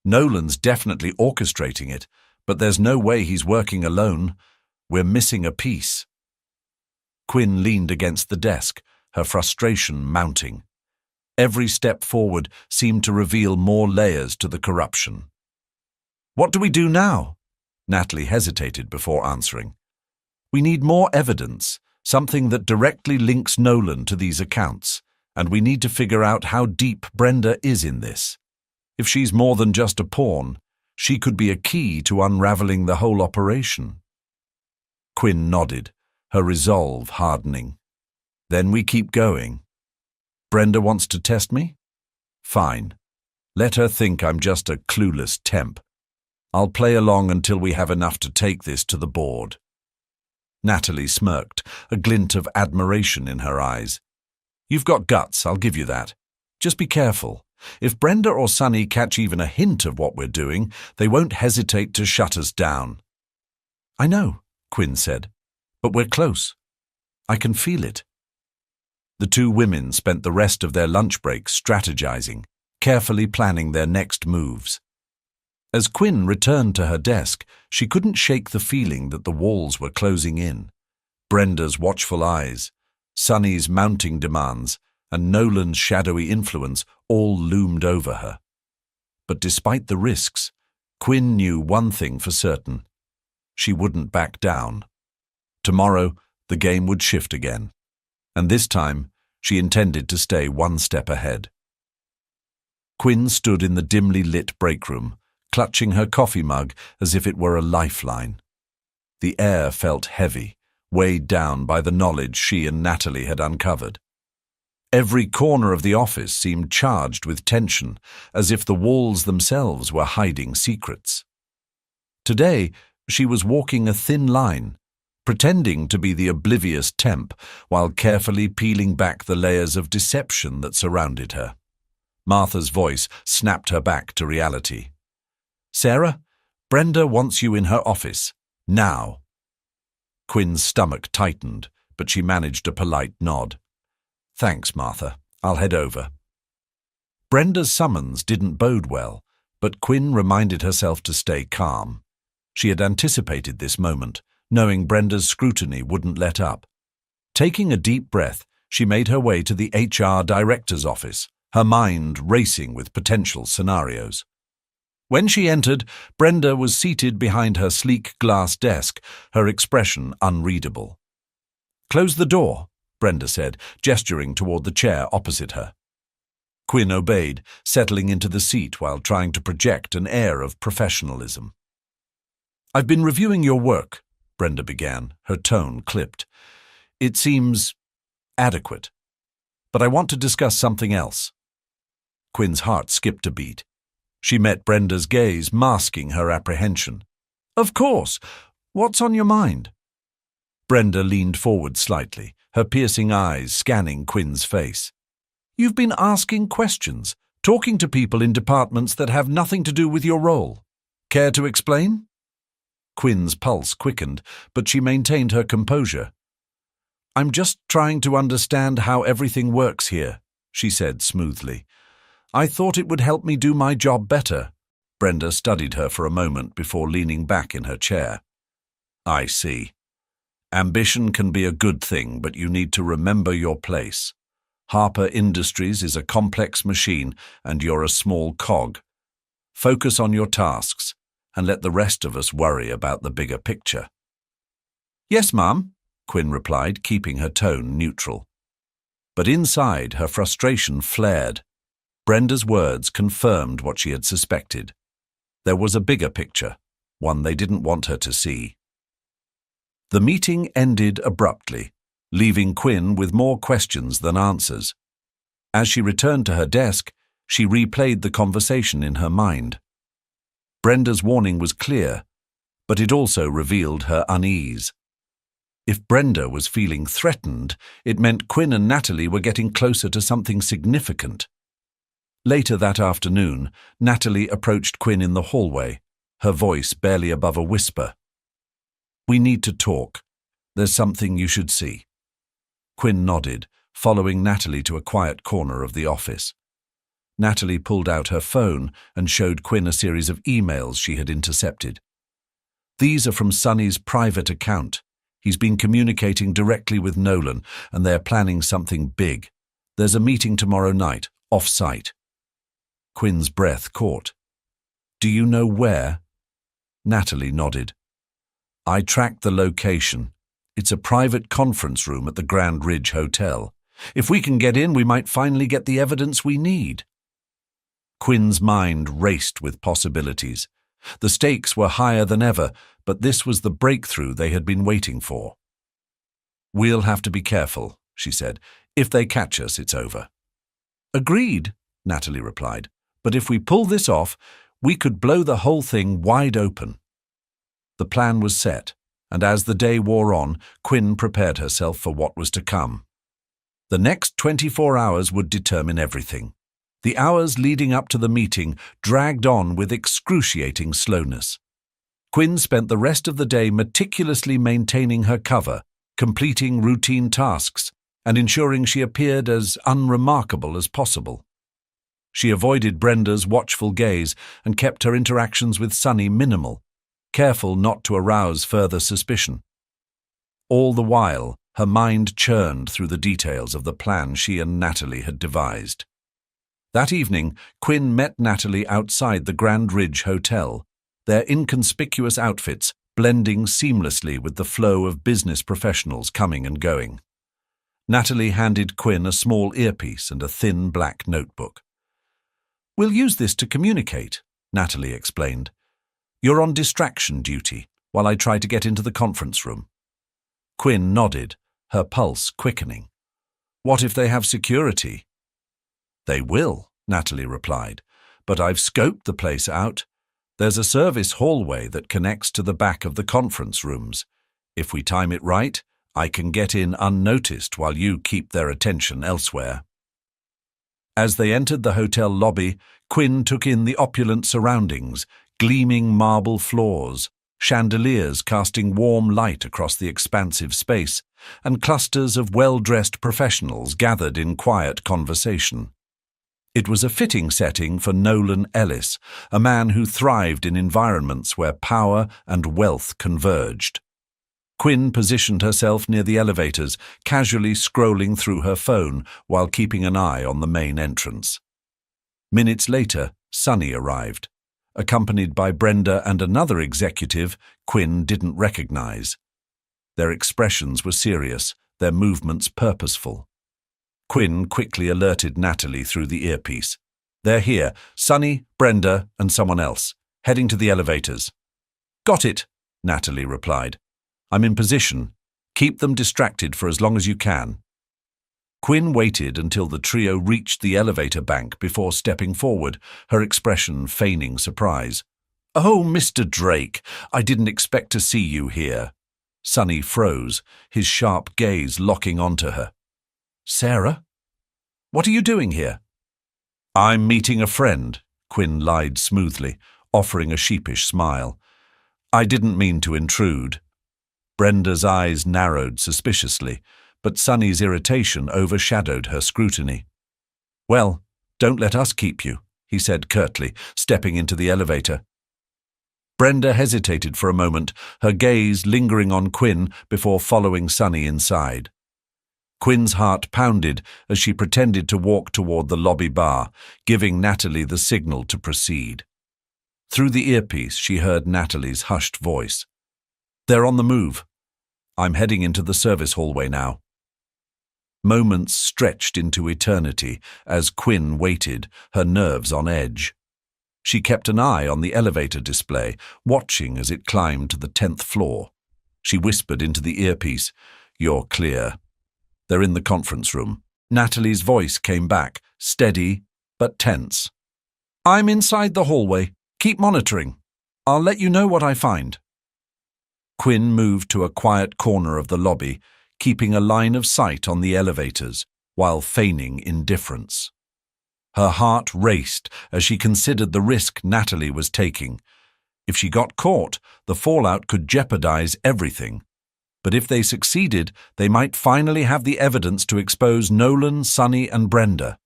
Nolan's definitely orchestrating it, but there's no way he's working alone. We're missing a piece." Quinn leaned against the desk, her frustration mounting. Every step forward seemed to reveal more layers to the corruption. "What do we do now?" Natalie hesitated before answering. "We need more evidence, something that directly links Nolan to these accounts, and we need to figure out how deep Brenda is in this. If she's more than just a pawn, she could be a key to unraveling the whole operation." Quinn nodded, her resolve hardening. "Then we keep going. Brenda wants to test me? Fine. Let her think I'm just a clueless temp. I'll play along until we have enough to take this to the board." Natalie smirked, a glint of admiration in her eyes. "You've got guts, I'll give you that. Just be careful. If Brenda or Sunny catch even a hint of what we're doing, they won't hesitate to shut us down." "I know," Quinn said, "but we're close. I can feel it." The two women spent the rest of their lunch breaks strategizing, carefully planning their next moves. As Quinn returned to her desk, she couldn't shake the feeling that the walls were closing in. Brenda's watchful eyes, Sunny's mounting demands, and Nolan's shadowy influence all loomed over her. But despite the risks, Quinn knew one thing for certain. She wouldn't back down. Tomorrow, the game would shift again. And this time, she intended to stay one step ahead. Quinn stood in the dimly lit break room, clutching her coffee mug as if it were a lifeline. The air felt heavy, weighed down by the knowledge she and Natalie had uncovered. Every corner of the office seemed charged with tension, as if the walls themselves were hiding secrets. Today, she was walking a thin line, pretending to be the oblivious temp while carefully peeling back the layers of deception that surrounded her. Martha's voice snapped her back to reality. "Sarah, Brenda wants you in her office. Now." Quinn's stomach tightened, but she managed a polite nod. "Thanks, Martha. I'll head over." Brenda's summons didn't bode well, but Quinn reminded herself to stay calm. She had anticipated this moment, knowing Brenda's scrutiny wouldn't let up. Taking a deep breath, she made her way to the HR director's office, her mind racing with potential scenarios. When she entered, Brenda was seated behind her sleek glass desk, her expression unreadable. "Close the door," Brenda said, gesturing toward the chair opposite her. Quinn obeyed, settling into the seat while trying to project an air of professionalism. "I've been reviewing your work," Brenda began, her tone clipped. "It seems adequate. But I want to discuss something else." Quinn's heart skipped a beat. She met Brenda's gaze, masking her apprehension. "Of course. What's on your mind?" Brenda leaned forward slightly, her piercing eyes scanning Quinn's face. "You've been asking questions, talking to people in departments that have nothing to do with your role. Care to explain?" Quinn's pulse quickened, but she maintained her composure. "I'm just trying to understand how everything works here," she said smoothly. "I thought it would help me do my job better." Brenda studied her for a moment before leaning back in her chair. "I see. Ambition can be a good thing, but you need to remember your place. Harper Industries is a complex machine, and you're a small cog. Focus on your tasks, and let the rest of us worry about the bigger picture." "Yes, Ma'am," Quinn replied, keeping her tone neutral. But inside, her frustration flared. Brenda's words confirmed what she had suspected. There was a bigger picture, one they didn't want her to see. The meeting ended abruptly, leaving Quinn with more questions than answers. As she returned to her desk, she replayed the conversation in her mind. Brenda's warning was clear, but it also revealed her unease. If Brenda was feeling threatened, it meant Quinn and Natalie were getting closer to something significant. Later that afternoon, Natalie approached Quinn in the hallway, her voice barely above a whisper. "We need to talk. There's something you should see." Quinn nodded, following Natalie to a quiet corner of the office. Natalie pulled out her phone and showed Quinn a series of emails she had intercepted. "These are from Sonny's private account. He's been communicating directly with Nolan, and they're planning something big. There's a meeting tomorrow night, off-site." Quinn's breath caught. "Do you know where?" Natalie nodded. "I tracked the location. It's a private conference room at the Grand Ridge Hotel. If we can get in, we might finally get the evidence we need." Quinn's mind raced with possibilities. The stakes were higher than ever, but this was the breakthrough they had been waiting for. "We'll have to be careful," she said. "If they catch us, it's over." "Agreed," Natalie replied. "But if we pull this off, we could blow the whole thing wide open." The plan was set, and as the day wore on, Quinn prepared herself for what was to come. The next 24 hours would determine everything. The hours leading up to the meeting dragged on with excruciating slowness. Quinn spent the rest of the day meticulously maintaining her cover, completing routine tasks, and ensuring she appeared as unremarkable as possible. She avoided Brenda's watchful gaze and kept her interactions with Sonny minimal, careful not to arouse further suspicion. All the while, her mind churned through the details of the plan she and Natalie had devised. That evening, Quinn met Natalie outside the Grand Ridge Hotel, their inconspicuous outfits blending seamlessly with the flow of business professionals coming and going. Natalie handed Quinn a small earpiece and a thin black notebook. "We'll use this to communicate," Natalie explained. "You're on distraction duty while I try to get into the conference room." Quinn nodded, her pulse quickening. "What if they have security?" "They will," Natalie replied, "but I've scoped the place out. There's a service hallway that connects to the back of the conference rooms. If we time it right, I can get in unnoticed while you keep their attention elsewhere." As they entered the hotel lobby, Quinn took in the opulent surroundings, gleaming marble floors, chandeliers casting warm light across the expansive space, and clusters of well-dressed professionals gathered in quiet conversation. It was a fitting setting for Nolan Ellis, a man who thrived in environments where power and wealth converged. Quinn positioned herself near the elevators, casually scrolling through her phone while keeping an eye on the main entrance. Minutes later, Sonny arrived, accompanied by Brenda and another executive Quinn didn't recognize. Their expressions were serious, their movements purposeful. Quinn quickly alerted Natalie through the earpiece. "They're here, Sonny, Brenda, and someone else, heading to the elevators." "Got it," Natalie replied. "I'm in position. Keep them distracted for as long as you can." Quinn waited until the trio reached the elevator bank before stepping forward, her expression feigning surprise. "Oh, Mr. Drake, I didn't expect to see you here." Sonny froze, his sharp gaze locking onto her. "Sarah? What are you doing here?" "I'm meeting a friend," Quinn lied smoothly, offering a sheepish smile. "I didn't mean to intrude." Brenda's eyes narrowed suspiciously, but Sonny's irritation overshadowed her scrutiny. "Well, don't let us keep you," he said curtly, stepping into the elevator. Brenda hesitated for a moment, her gaze lingering on Quinn before following Sonny inside. Quinn's heart pounded as she pretended to walk toward the lobby bar, giving Natalie the signal to proceed. Through the earpiece, she heard Natalie's hushed voice. "They're on the move. I'm heading into the service hallway now." Moments stretched into eternity as Quinn waited, her nerves on edge. She kept an eye on the elevator display, watching as it climbed to the 10th floor. She whispered into the earpiece, "You're clear." "They're in the conference room." Natalie's voice came back, steady but tense. "I'm inside the hallway. Keep monitoring. I'll let you know what I find." Quinn moved to a quiet corner of the lobby, keeping a line of sight on the elevators, while feigning indifference. Her heart raced as she considered the risk Natalie was taking. If she got caught, the fallout could jeopardize everything. But if they succeeded, they might finally have the evidence to expose Nolan, Sonny, and Brenda.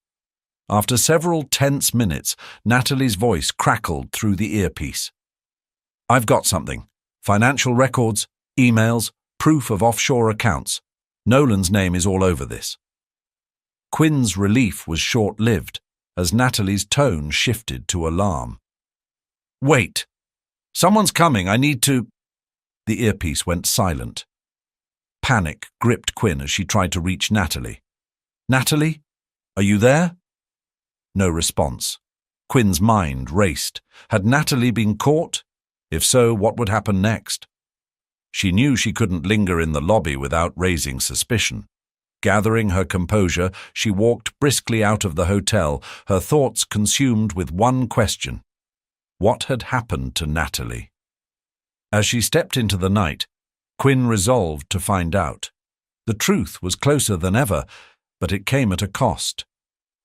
After several tense minutes, Natalie's voice crackled through the earpiece. "I've got something. Financial records, emails, proof of offshore accounts. Nolan's name is all over this." Quinn's relief was short-lived, as Natalie's tone shifted to alarm. "Wait! Someone's coming, I need to—" The earpiece went silent. Panic gripped Quinn as she tried to reach Natalie. "Natalie? Are you there?" No response. Quinn's mind raced. Had Natalie been caught? If so, what would happen next? She knew she couldn't linger in the lobby without raising suspicion. Gathering her composure, she walked briskly out of the hotel, her thoughts consumed with one question. What had happened to Natalie? As she stepped into the night, Quinn resolved to find out. The truth was closer than ever, but it came at a cost.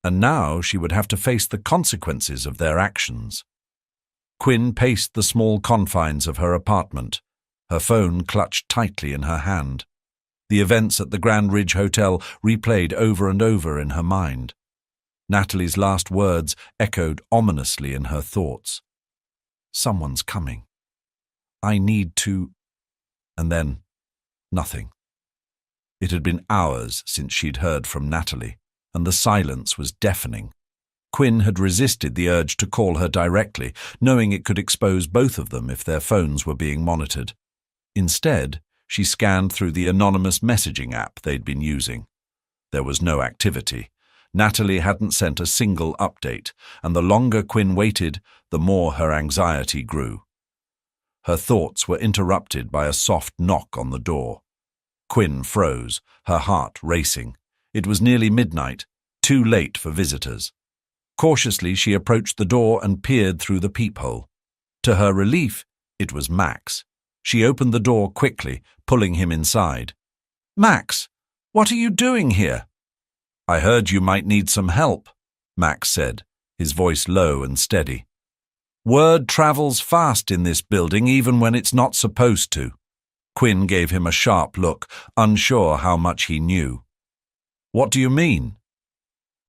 And now she would have to face the consequences of their actions. Quinn paced the small confines of her apartment, her phone clutched tightly in her hand. The events at the Grand Ridge Hotel replayed over and over in her mind. Natalie's last words echoed ominously in her thoughts. "Someone's coming. I need to—" And then, nothing. It had been hours since she'd heard from Natalie, and the silence was deafening. Quinn had resisted the urge to call her directly, knowing it could expose both of them if their phones were being monitored. Instead, she scanned through the anonymous messaging app they'd been using. There was no activity. Natalie hadn't sent a single update, and the longer Quinn waited, the more her anxiety grew. Her thoughts were interrupted by a soft knock on the door. Quinn froze, her heart racing. It was nearly midnight, too late for visitors. Cautiously, she approached the door and peered through the peephole. To her relief, it was Max. She opened the door quickly, pulling him inside. "Max, what are you doing here?" "I heard you might need some help," Max said, his voice low and steady. "Word travels fast in this building even when it's not supposed to." Quinn gave him a sharp look, unsure how much he knew. "What do you mean?"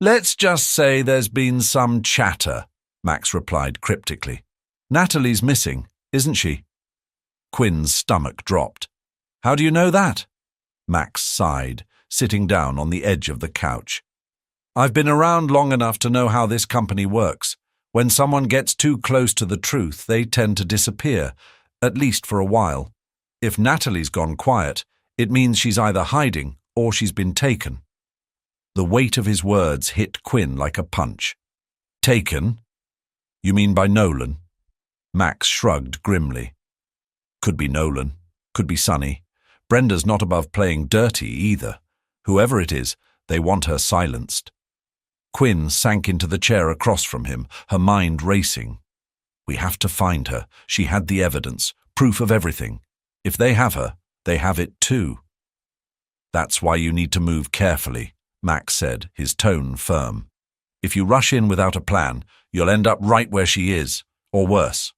"Let's just say there's been some chatter," Max replied cryptically. "Natalie's missing, isn't she?" Quinn's stomach dropped. "How do you know that?" Max sighed, sitting down on the edge of the couch. "I've been around long enough to know how this company works. When someone gets too close to the truth, they tend to disappear, at least for a while. If Natalie's gone quiet, it means she's either hiding or she's been taken." The weight of his words hit Quinn like a punch. "Taken? You mean by Nolan?" Max shrugged grimly. "Could be Nolan. Could be Sonny. Brenda's not above playing dirty either. Whoever it is, They want her silenced. Quinn sank into the chair across from him, her mind racing. We have to find her. She had the evidence, proof of everything. If they have her, they have it too. That's why you need to move carefully, Max said, his tone firm. If you rush in without a plan, you'll end up right where she is, or worse.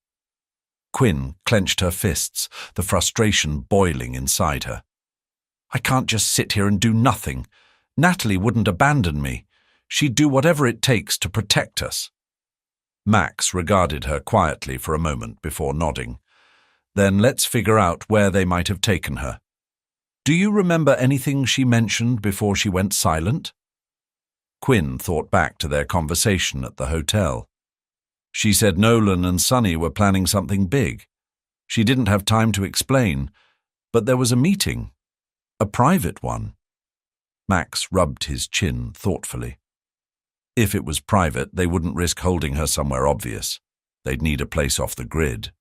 Quinn clenched her fists, the frustration boiling inside her. I can't just sit here and do nothing. Natalie wouldn't abandon me. She'd do whatever it takes to protect us. Max regarded her quietly for a moment before nodding. Then let's figure out where they might have taken her. Do you remember anything she mentioned before she went silent? Quinn thought back to their conversation at the hotel. She said Nolan and Sonny were planning something big. She didn't have time to explain, but there was a meeting. A private one. Max rubbed his chin thoughtfully. If it was private, they wouldn't risk holding her somewhere obvious. They'd need a place off the grid.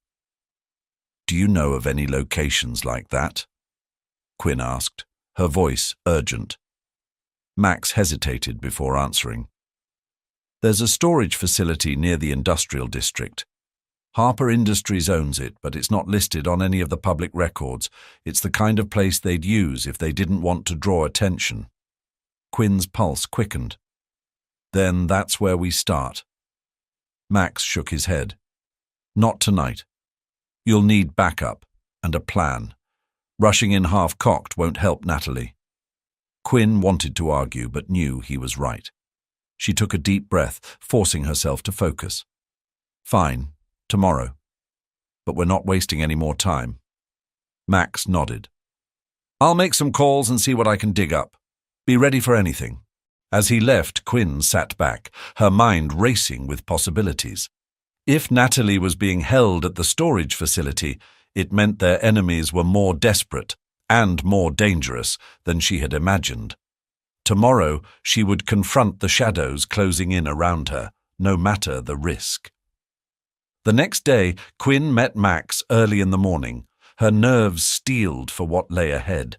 Do you know of any locations like that? Quinn asked, her voice urgent. Max hesitated before answering. There's a storage facility near the industrial district. Harper Industries owns it, but it's not listed on any of the public records. It's the kind of place they'd use if they didn't want to draw attention. Quinn's pulse quickened. Then that's where we start. Max shook his head. Not tonight. You'll need backup and a plan. Rushing in half-cocked won't help Natalie. Quinn wanted to argue, but knew he was right. She took a deep breath, forcing herself to focus. Fine, tomorrow. But we're not wasting any more time. Max nodded. I'll make some calls and see what I can dig up. Be ready for anything. As he left, Quinn sat back, her mind racing with possibilities. If Natalie was being held at the storage facility, it meant their enemies were more desperate and more dangerous than she had imagined. Tomorrow, she would confront the shadows closing in around her, no matter the risk. The next day, Quinn met Max early in the morning, her nerves steeled for what lay ahead.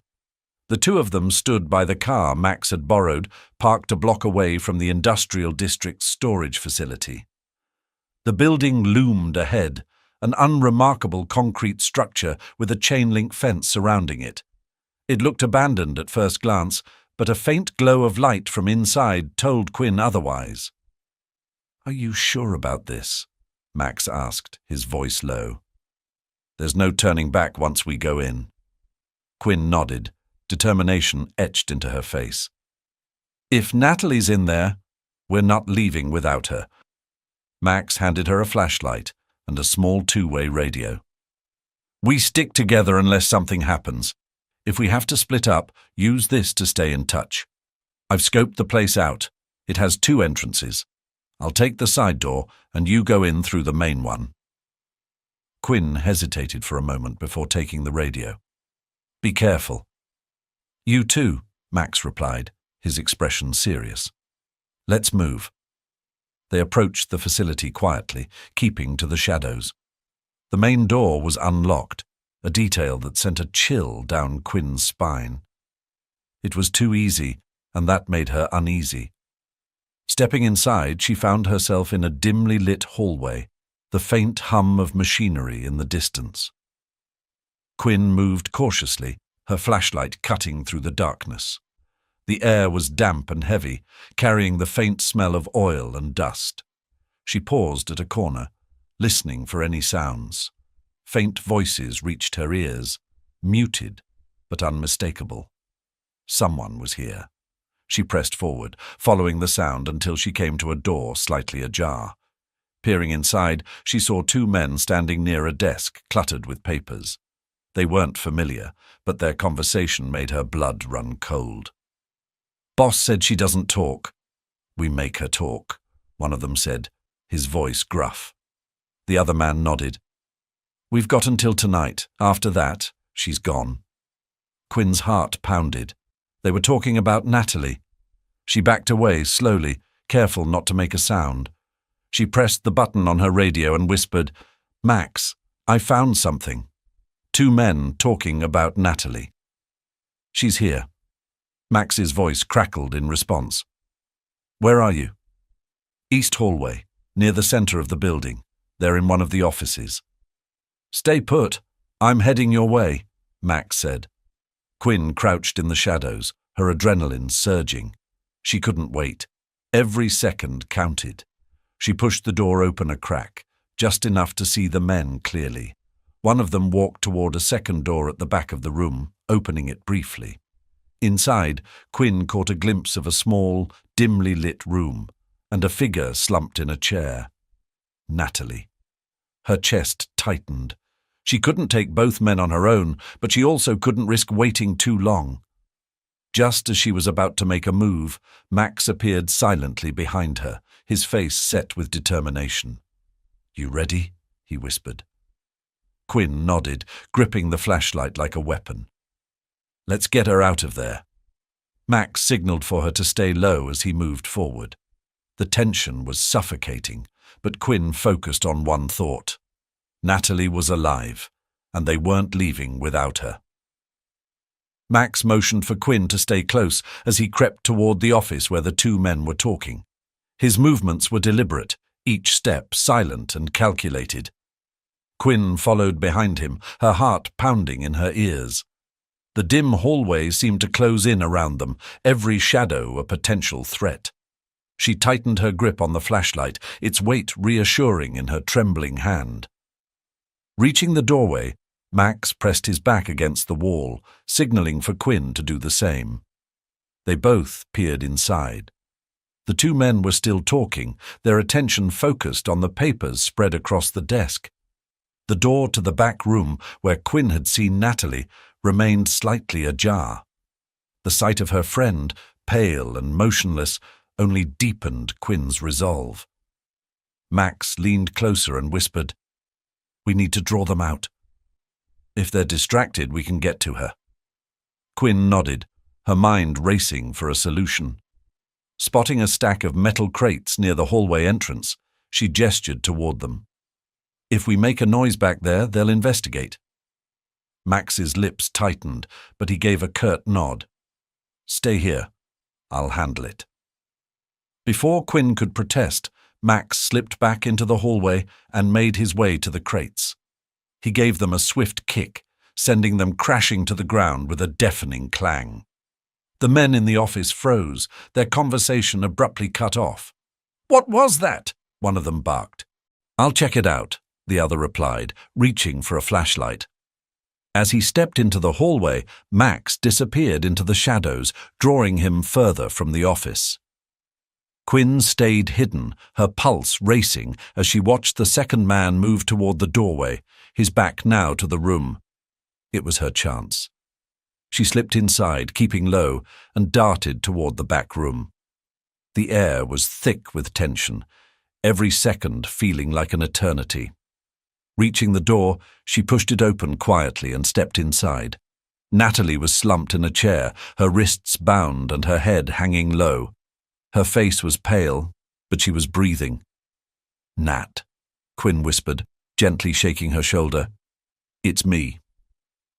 The two of them stood by the car Max had borrowed, parked a block away from the industrial district's storage facility. The building loomed ahead, an unremarkable concrete structure with a chain-link fence surrounding it. It looked abandoned at first glance, but a faint glow of light from inside told Quinn otherwise. Are you sure about this? Max asked, his voice low. There's no turning back once we go in. Quinn nodded, determination etched into her face. If Natalie's in there, we're not leaving without her. Max handed her a flashlight and a small two-way radio. We stick together unless something happens. If we have to split up, use this to stay in touch. I've scoped the place out. It has 2 entrances. I'll take the side door and you go in through the main one. Quinn hesitated for a moment before taking the radio. Be careful. You too, Max replied, his expression serious. Let's move. They approached the facility quietly, keeping to the shadows. The main door was unlocked, a detail that sent a chill down Quinn's spine. It was too easy, and that made her uneasy. Stepping inside, she found herself in a dimly lit hallway, the faint hum of machinery in the distance. Quinn moved cautiously, her flashlight cutting through the darkness. The air was damp and heavy, carrying the faint smell of oil and dust. She paused at a corner, listening for any sounds. Faint voices reached her ears, muted but unmistakable. Someone was here. She pressed forward, following the sound until she came to a door slightly ajar. Peering inside, she saw 2 men standing near a desk cluttered with papers. They weren't familiar, but their conversation made her blood run cold. Boss said she doesn't talk. We make her talk, one of them said, his voice gruff. The other man nodded. We've got until tonight. After that, she's gone. Quinn's heart pounded. They were talking about Natalie. She backed away slowly, careful not to make a sound. She pressed the button on her radio and whispered, Max, I found something. 2 men talking about Natalie. She's here. Max's voice crackled in response. Where are you? East hallway, near the center of the building. They're in one of the offices. Stay put. I'm heading your way, Max said. Quinn crouched in the shadows, her adrenaline surging. She couldn't wait. Every second counted. She pushed the door open a crack, just enough to see the men clearly. One of them walked toward a second door at the back of the room, opening it briefly. Inside, Quinn caught a glimpse of a small, dimly lit room, and a figure slumped in a chair. Natalie. Her chest tightened. She couldn't take both men on her own, but she also couldn't risk waiting too long. Just as she was about to make a move, Max appeared silently behind her, his face set with determination. You ready? He whispered. Quinn nodded, gripping the flashlight like a weapon. Let's get her out of there. Max signaled for her to stay low as he moved forward. The tension was suffocating, but Quinn focused on one thought. Natalie was alive, and they weren't leaving without her. Max motioned for Quinn to stay close as he crept toward the office where the two men were talking. His movements were deliberate, each step silent and calculated. Quinn followed behind him, her heart pounding in her ears. The dim hallway seemed to close in around them, every shadow a potential threat. She tightened her grip on the flashlight, its weight reassuring in her trembling hand. Reaching the doorway, Max pressed his back against the wall, signaling for Quinn to do the same. They both peered inside. The two men were still talking, their attention focused on the papers spread across the desk. The door to the back room, where Quinn had seen Natalie, remained slightly ajar. The sight of her friend, pale and motionless, only deepened Quinn's resolve. Max leaned closer and whispered, We need to draw them out. If they're distracted, we can get to her. Quinn nodded, her mind racing for a solution. Spotting a stack of metal crates near the hallway entrance, she gestured toward them. If we make a noise back there, they'll investigate. Max's lips tightened, but he gave a curt nod. Stay here. I'll handle it. Before Quinn could protest, Max slipped back into the hallway and made his way to the crates. He gave them a swift kick, sending them crashing to the ground with a deafening clang. The men in the office froze, their conversation abruptly cut off. What was that? One of them barked. I'll check it out, the other replied, reaching for a flashlight. As he stepped into the hallway, Max disappeared into the shadows, drawing him further from the office. Quinn stayed hidden, her pulse racing as she watched the second man move toward the doorway, his back now to the room. It was her chance. She slipped inside, keeping low, and darted toward the back room. The air was thick with tension, every second feeling like an eternity. Reaching the door, she pushed it open quietly and stepped inside. Natalie was slumped in a chair, her wrists bound and her head hanging low. Her face was pale, but she was breathing. Nat, Quinn whispered, gently shaking her shoulder. It's me.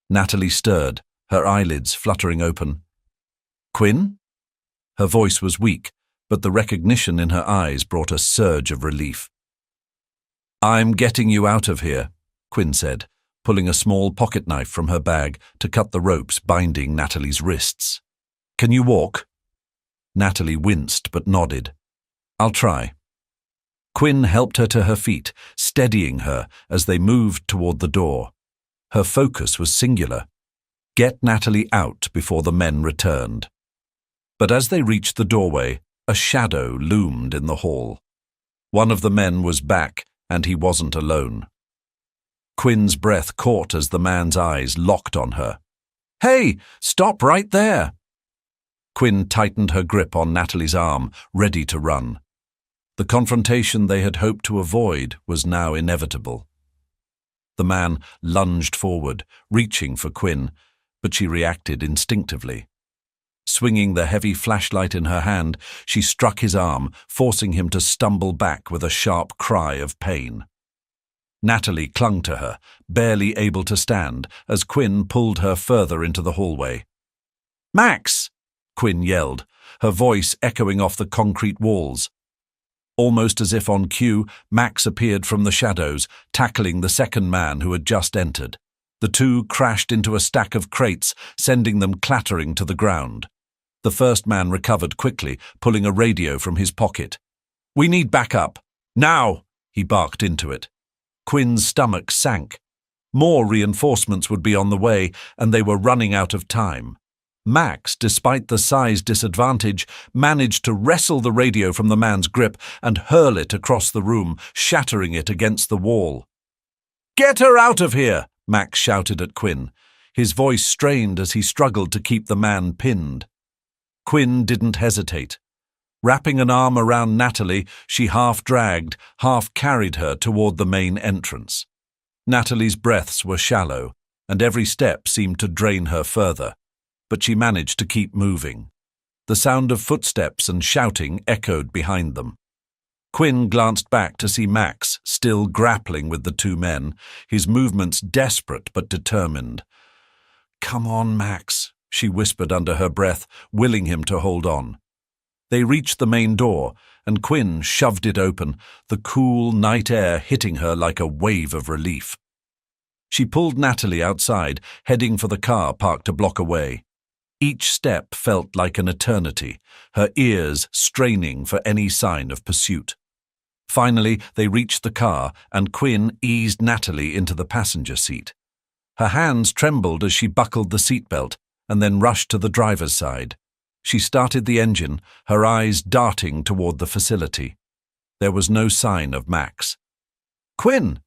Natalie stirred, her eyelids fluttering open. Quinn? Her voice was weak, but the recognition in her eyes brought a surge of relief. I'm getting you out of here, Quinn said, pulling a small pocket knife from her bag to cut the ropes binding Natalie's wrists. Can you walk? Natalie winced but nodded. I'll try. Quinn helped her to her feet, steadying her as they moved toward the door. Her focus was singular. Get Natalie out before the men returned. But as they reached the doorway, a shadow loomed in the hall. One of the men was back, and he wasn't alone. Quinn's breath caught as the man's eyes locked on her. Hey, stop right there! Quinn tightened her grip on Natalie's arm, ready to run. The confrontation they had hoped to avoid was now inevitable. The man lunged forward, reaching for Quinn, but she reacted instinctively. Swinging the heavy flashlight in her hand, she struck his arm, forcing him to stumble back with a sharp cry of pain. Natalie clung to her, barely able to stand, as Quinn pulled her further into the hallway. Max! Quinn yelled, her voice echoing off the concrete walls. Almost as if on cue, Max appeared from the shadows, tackling the second man who had just entered. The two crashed into a stack of crates, sending them clattering to the ground. The first man recovered quickly, pulling a radio from his pocket. "We need backup. Now!" he barked into it. Quinn's stomach sank. More reinforcements would be on the way, and they were running out of time. Max, despite the size disadvantage, managed to wrestle the radio from the man's grip and hurl it across the room, shattering it against the wall. "Get her out of here!" Max shouted at Quinn. His voice strained as he struggled to keep the man pinned. Quinn didn't hesitate. Wrapping an arm around Natalie, she half-dragged, half-carried her toward the main entrance. Natalie's breaths were shallow, and every step seemed to drain her further. But she managed to keep moving. The sound of footsteps and shouting echoed behind them. Quinn glanced back to see Max, still grappling with the two men, his movements desperate but determined. "Come on, Max," she whispered under her breath, willing him to hold on. They reached the main door, and Quinn shoved it open, the cool night air hitting her like a wave of relief. She pulled Natalie outside, heading for the car parked a block away. Each step felt like an eternity, her ears straining for any sign of pursuit. Finally, they reached the car, and Quinn eased Natalie into the passenger seat. Her hands trembled as she buckled the seatbelt, and then rushed to the driver's side. She started the engine, her eyes darting toward the facility. There was no sign of Max. "Quinn!"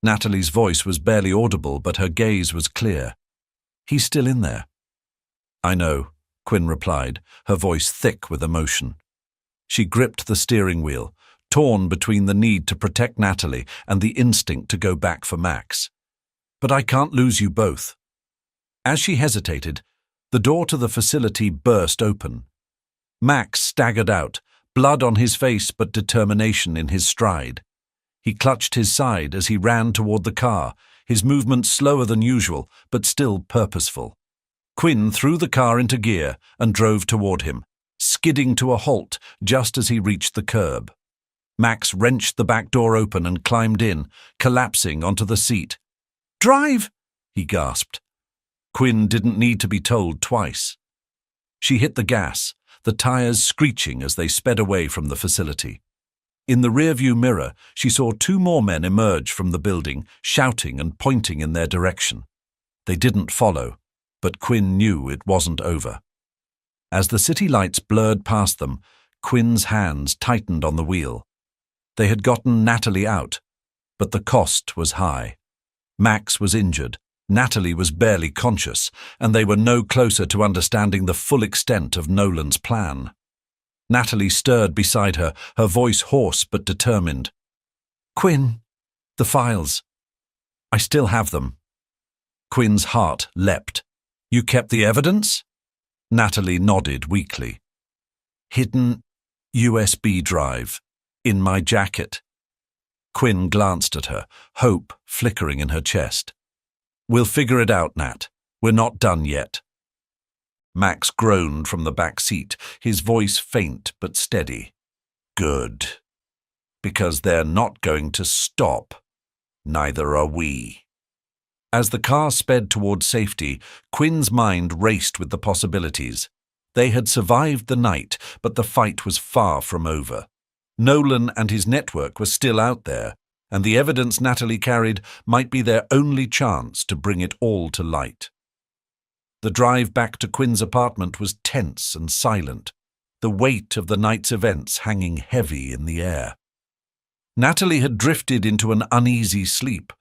Natalie's voice was barely audible, but her gaze was clear. "He's still in there." "I know," Quinn replied, her voice thick with emotion. She gripped the steering wheel, torn between the need to protect Natalie and the instinct to go back for Max. "But I can't lose you both." As she hesitated, the door to the facility burst open. Max staggered out, blood on his face but determination in his stride. He clutched his side as he ran toward the car, his movements slower than usual, but still purposeful. Quinn threw the car into gear and drove toward him, skidding to a halt just as he reached the curb. Max wrenched the back door open and climbed in, collapsing onto the seat. "Drive!" he gasped. Quinn didn't need to be told twice. She hit the gas, the tires screeching as they sped away from the facility. In the rearview mirror, she saw two more men emerge from the building, shouting and pointing in their direction. They didn't follow, but Quinn knew it wasn't over. As the city lights blurred past them, Quinn's hands tightened on the wheel. They had gotten Natalie out, but the cost was high. Max was injured, Natalie was barely conscious, and they were no closer to understanding the full extent of Nolan's plan. Natalie stirred beside her, her voice hoarse but determined. "Quinn, the files. I still have them." Quinn's heart leapt. "You kept the evidence?" Natalie nodded weakly. "Hidden USB drive. In my jacket." Quinn glanced at her, hope flickering in her chest. "We'll figure it out, Nat. We're not done yet." Max groaned from the back seat, his voice faint but steady. "Good. Because they're not going to stop. Neither are we." As the car sped toward safety, Quinn's mind raced with the possibilities. They had survived the night, but the fight was far from over. Nolan and his network were still out there, and the evidence Natalie carried might be their only chance to bring it all to light. The drive back to Quinn's apartment was tense and silent, the weight of the night's events hanging heavy in the air. Natalie had drifted into an uneasy sleep,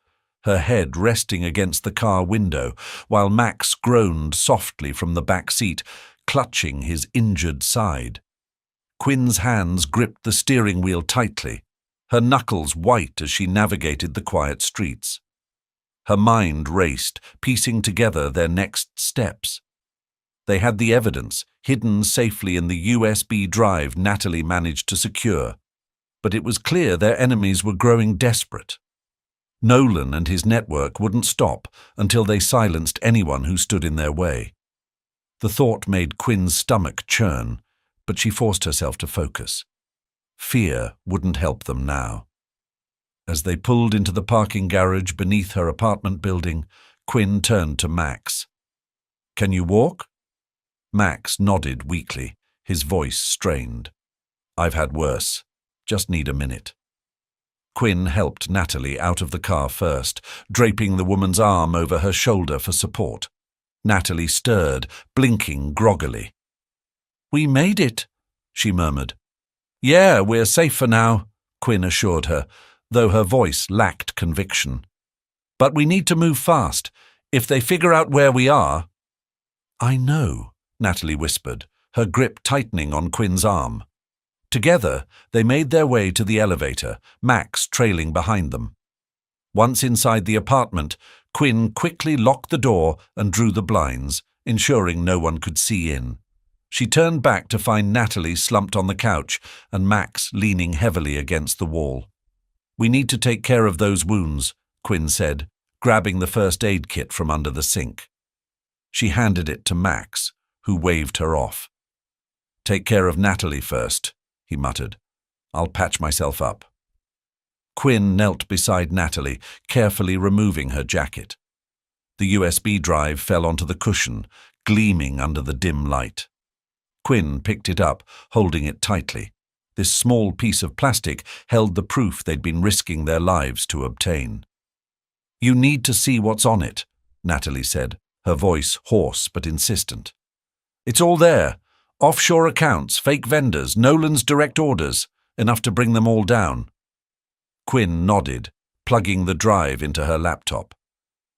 her head resting against the car window, while Max groaned softly from the back seat, clutching his injured side. Quinn's hands gripped the steering wheel tightly, her knuckles white as she navigated the quiet streets. Her mind raced, piecing together their next steps. They had the evidence, hidden safely in the USB drive Natalie managed to secure, but it was clear their enemies were growing desperate. Nolan and his network wouldn't stop until they silenced anyone who stood in their way. The thought made Quinn's stomach churn, but she forced herself to focus. Fear wouldn't help them now. As they pulled into the parking garage beneath her apartment building, Quinn turned to Max. "Can you walk?" Max nodded weakly, his voice strained. "I've had worse. Just need a minute." Quinn helped Natalie out of the car first, draping the woman's arm over her shoulder for support. Natalie stirred, blinking groggily. "We made it," she murmured. "Yeah, we're safe for now," Quinn assured her, though her voice lacked conviction. "But we need to move fast. If they figure out where we are—" "I know," Natalie whispered, her grip tightening on Quinn's arm. Together, they made their way to the elevator, Max trailing behind them. Once inside the apartment, Quinn quickly locked the door and drew the blinds, ensuring no one could see in. She turned back to find Natalie slumped on the couch and Max leaning heavily against the wall. "We need to take care of those wounds," Quinn said, grabbing the first aid kit from under the sink. She handed it to Max, who waved her off. "Take care of Natalie first," he muttered. "I'll patch myself up." Quinn knelt beside Natalie, carefully removing her jacket. The USB drive fell onto the cushion, gleaming under the dim light. Quinn picked it up, holding it tightly. This small piece of plastic held the proof they'd been risking their lives to obtain. "You need to see what's on it," Natalie said, her voice hoarse but insistent. "It's all there. Offshore accounts, fake vendors, Nolan's direct orders, enough to bring them all down." Quinn nodded, plugging the drive into her laptop.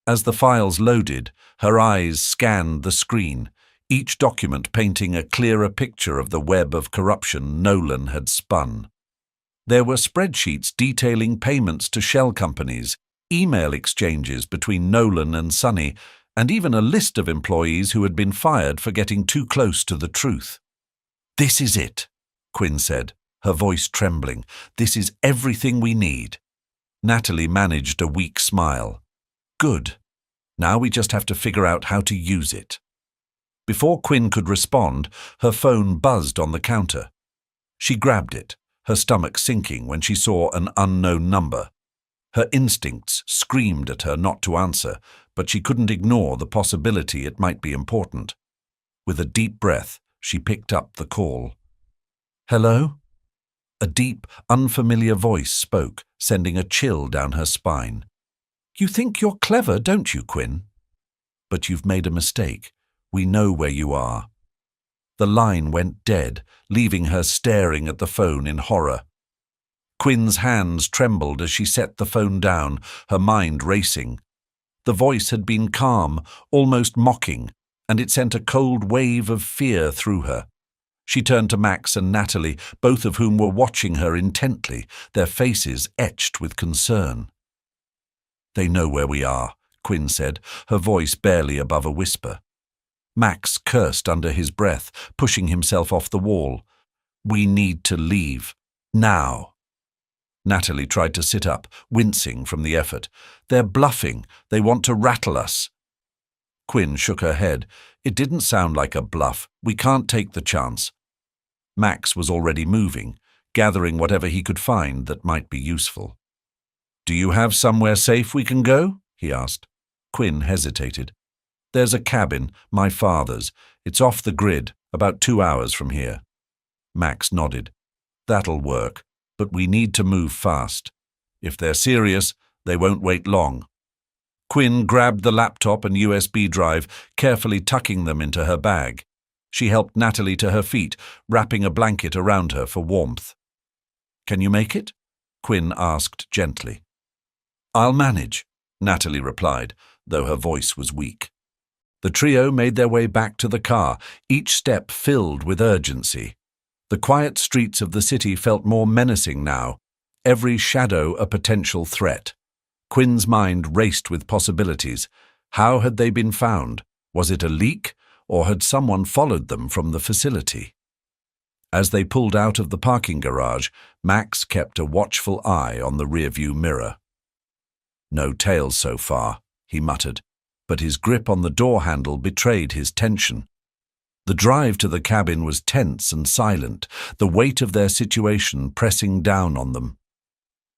As the files loaded, her eyes scanned the screen, each document painting a clearer picture of the web of corruption Nolan had spun. There were spreadsheets detailing payments to shell companies, email exchanges between Nolan and Sonny, and even a list of employees who had been fired for getting too close to the truth. "This is it," Quinn said, her voice trembling. "This is everything we need." Natalie managed a weak smile. "Good. Now we just have to figure out how to use it." Before Quinn could respond, her phone buzzed on the counter. She grabbed it, her stomach sinking when she saw an unknown number. Her instincts screamed at her not to answer, but she couldn't ignore the possibility it might be important. With a deep breath, she picked up the call. "Hello?" A deep, unfamiliar voice spoke, sending a chill down her spine. "You think you're clever, don't you, Quinn? But you've made a mistake. We know where you are." The line went dead, leaving her staring at the phone in horror. Quinn's hands trembled as she set the phone down, her mind racing. The voice had been calm, almost mocking, and it sent a cold wave of fear through her. She turned to Max and Natalie, both of whom were watching her intently, their faces etched with concern. "They know where we are," Quinn said, her voice barely above a whisper. Max cursed under his breath, pushing himself off the wall. "We need to leave. Now." Natalie tried to sit up, wincing from the effort. "They're bluffing. They want to rattle us." Quinn shook her head. "It didn't sound like a bluff. We can't take the chance." Max was already moving, gathering whatever he could find that might be useful. "Do you have somewhere safe we can go?" he asked. Quinn hesitated. "There's a cabin, my father's. It's off the grid, about 2 hours from here." Max nodded. "That'll work, but we need to move fast. If they're serious, they won't wait long." Quinn grabbed the laptop and USB drive, carefully tucking them into her bag. She helped Natalie to her feet, wrapping a blanket around her for warmth. "Can you make it?" Quinn asked gently. "I'll manage," Natalie replied, though her voice was weak. The trio made their way back to the car, each step filled with urgency. The quiet streets of the city felt more menacing now, every shadow a potential threat. Quinn's mind raced with possibilities. How had they been found? Was it a leak, or had someone followed them from the facility? As they pulled out of the parking garage, Max kept a watchful eye on the rearview mirror. "No tails so far," he muttered, but his grip on the door handle betrayed his tension. The drive to the cabin was tense and silent, the weight of their situation pressing down on them.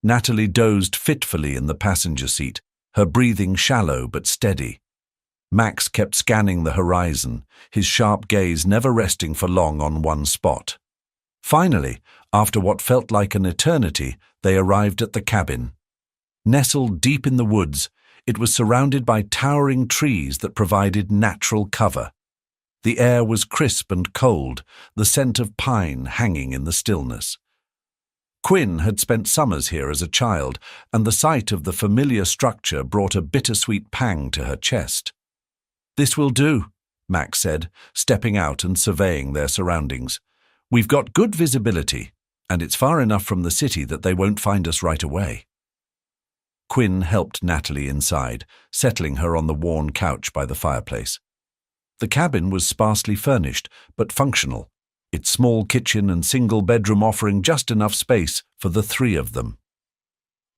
Natalie dozed fitfully in the passenger seat, her breathing shallow but steady. Max kept scanning the horizon, his sharp gaze never resting for long on one spot. Finally, after what felt like an eternity, they arrived at the cabin. Nestled deep in the woods, it was surrounded by towering trees that provided natural cover. The air was crisp and cold, the scent of pine hanging in the stillness. Quinn had spent summers here as a child, and the sight of the familiar structure brought a bittersweet pang to her chest. "This will do," Max said, stepping out and surveying their surroundings. "We've got good visibility, and it's far enough from the city that they won't find us right away." Quinn helped Natalie inside, settling her on the worn couch by the fireplace. The cabin was sparsely furnished, but functional, its small kitchen and single bedroom offering just enough space for the three of them.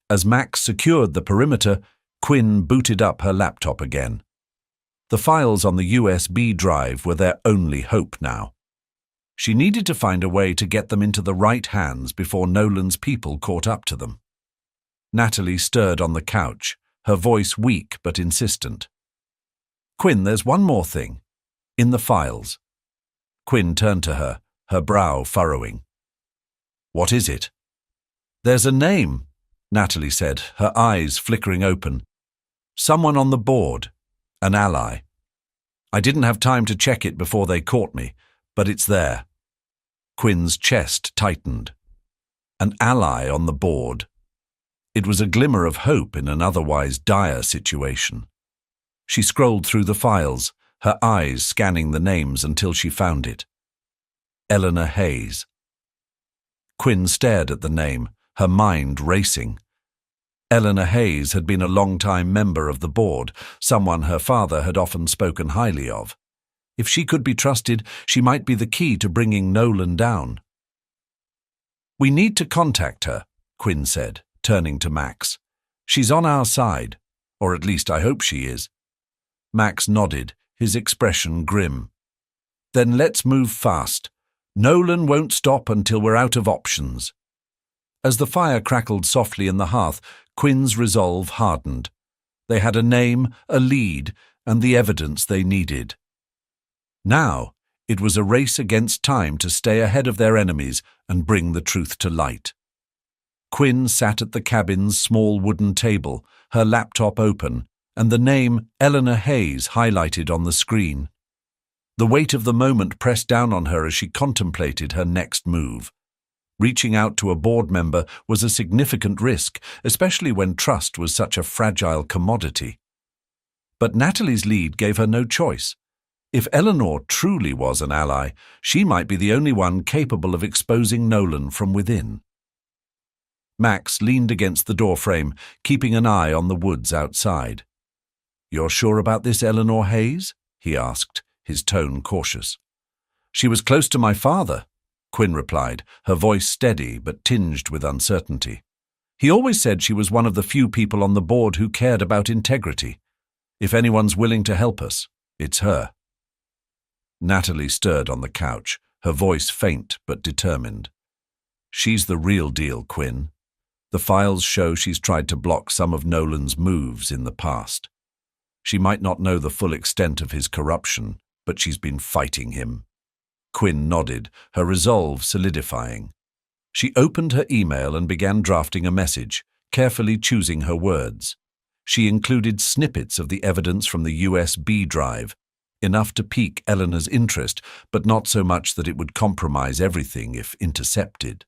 As Max secured the perimeter, Quinn booted up her laptop again. The files on the USB drive were their only hope now. She needed to find a way to get them into the right hands before Nolan's people caught up to them. Natalie stirred on the couch, her voice weak but insistent. "Quinn, there's one more thing. In the files." Quinn turned to her, her brow furrowing. "What is it?" "There's a name," Natalie said, her eyes flickering open. "Someone on the board. An ally. I didn't have time to check it before they caught me, but it's there." Quinn's chest tightened. An ally on the board. It was a glimmer of hope in an otherwise dire situation. She scrolled through the files, her eyes scanning the names until she found it. Eleanor Hayes. Quinn stared at the name, her mind racing. Eleanor Hayes had been a long-time member of the board, someone her father had often spoken highly of. If she could be trusted, she might be the key to bringing Nolan down. "We need to contact her," Quinn said, turning to Max. "She's on our side, or at least I hope she is." Max nodded, his expression grim. "Then let's move fast. Nolan won't stop until we're out of options." As the fire crackled softly in the hearth, Quinn's resolve hardened. They had a name, a lead, and the evidence they needed. Now, it was a race against time to stay ahead of their enemies and bring the truth to light. Quinn sat at the cabin's small wooden table, her laptop open, and the name Eleanor Hayes highlighted on the screen. The weight of the moment pressed down on her as she contemplated her next move. Reaching out to a board member was a significant risk, especially when trust was such a fragile commodity. But Natalie's lead gave her no choice. If Eleanor truly was an ally, she might be the only one capable of exposing Nolan from within. Max leaned against the doorframe, keeping an eye on the woods outside. "You're sure about this Eleanor Hayes?" he asked, his tone cautious. "She was close to my father," Quinn replied, her voice steady but tinged with uncertainty. "He always said she was one of the few people on the board who cared about integrity. If anyone's willing to help us, it's her." Natalie stirred on the couch, her voice faint but determined. "She's the real deal, Quinn. The files show she's tried to block some of Nolan's moves in the past. She might not know the full extent of his corruption, but she's been fighting him." Quinn nodded, her resolve solidifying. She opened her email and began drafting a message, carefully choosing her words. She included snippets of the evidence from the USB drive, enough to pique Eleanor's interest, but not so much that it would compromise everything if intercepted.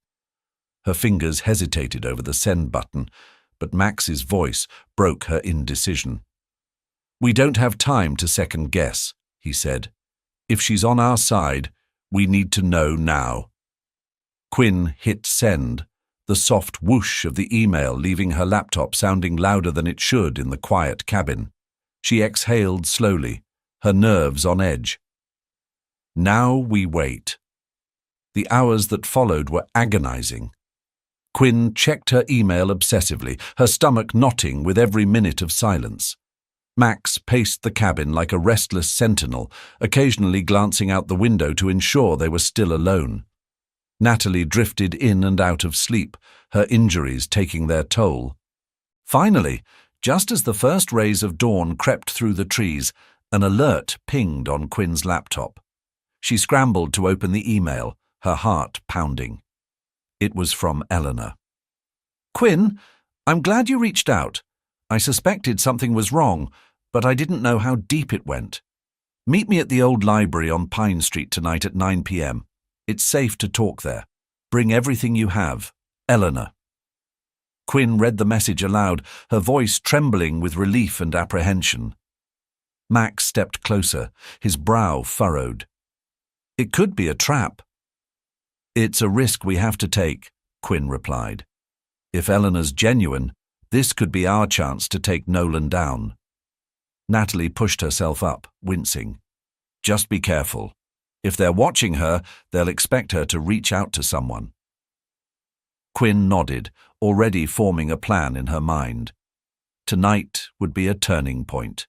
Her fingers hesitated over the send button, but Max's voice broke her indecision. "We don't have time to second guess," he said. "If she's on our side, we need to know now." Quinn hit send, the soft whoosh of the email leaving her laptop sounding louder than it should in the quiet cabin. She exhaled slowly, her nerves on edge. Now we wait. The hours that followed were agonizing. Quinn checked her email obsessively, her stomach knotting with every minute of silence. Max paced the cabin like a restless sentinel, occasionally glancing out the window to ensure they were still alone. Natalie drifted in and out of sleep, her injuries taking their toll. Finally, just as the first rays of dawn crept through the trees, an alert pinged on Quinn's laptop. She scrambled to open the email, her heart pounding. It was from Eleanor. "Quinn, I'm glad you reached out. I suspected something was wrong, but I didn't know how deep it went. Meet me at the old library on Pine Street tonight at 9 p.m. It's safe to talk there. Bring everything you have. Eleanor." Quinn read the message aloud, her voice trembling with relief and apprehension. Max stepped closer, his brow furrowed. "It could be a trap." "It's a risk we have to take," Quinn replied. "If Eleanor's genuine, this could be our chance to take Nolan down." Natalie pushed herself up, wincing. "Just be careful. If they're watching her, they'll expect her to reach out to someone." Quinn nodded, already forming a plan in her mind. Tonight would be a turning point,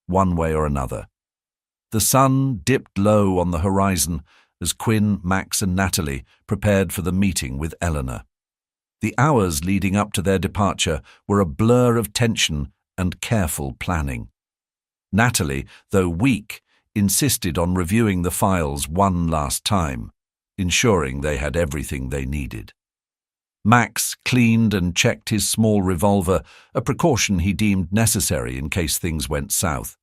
one way or another. The sun dipped low on the horizon as Quinn, Max and Natalie prepared for the meeting with Eleanor. The hours leading up to their departure were a blur of tension and careful planning. Natalie, though weak, insisted on reviewing the files one last time, ensuring they had everything they needed. Max cleaned and checked his small revolver, a precaution he deemed necessary in case things went south.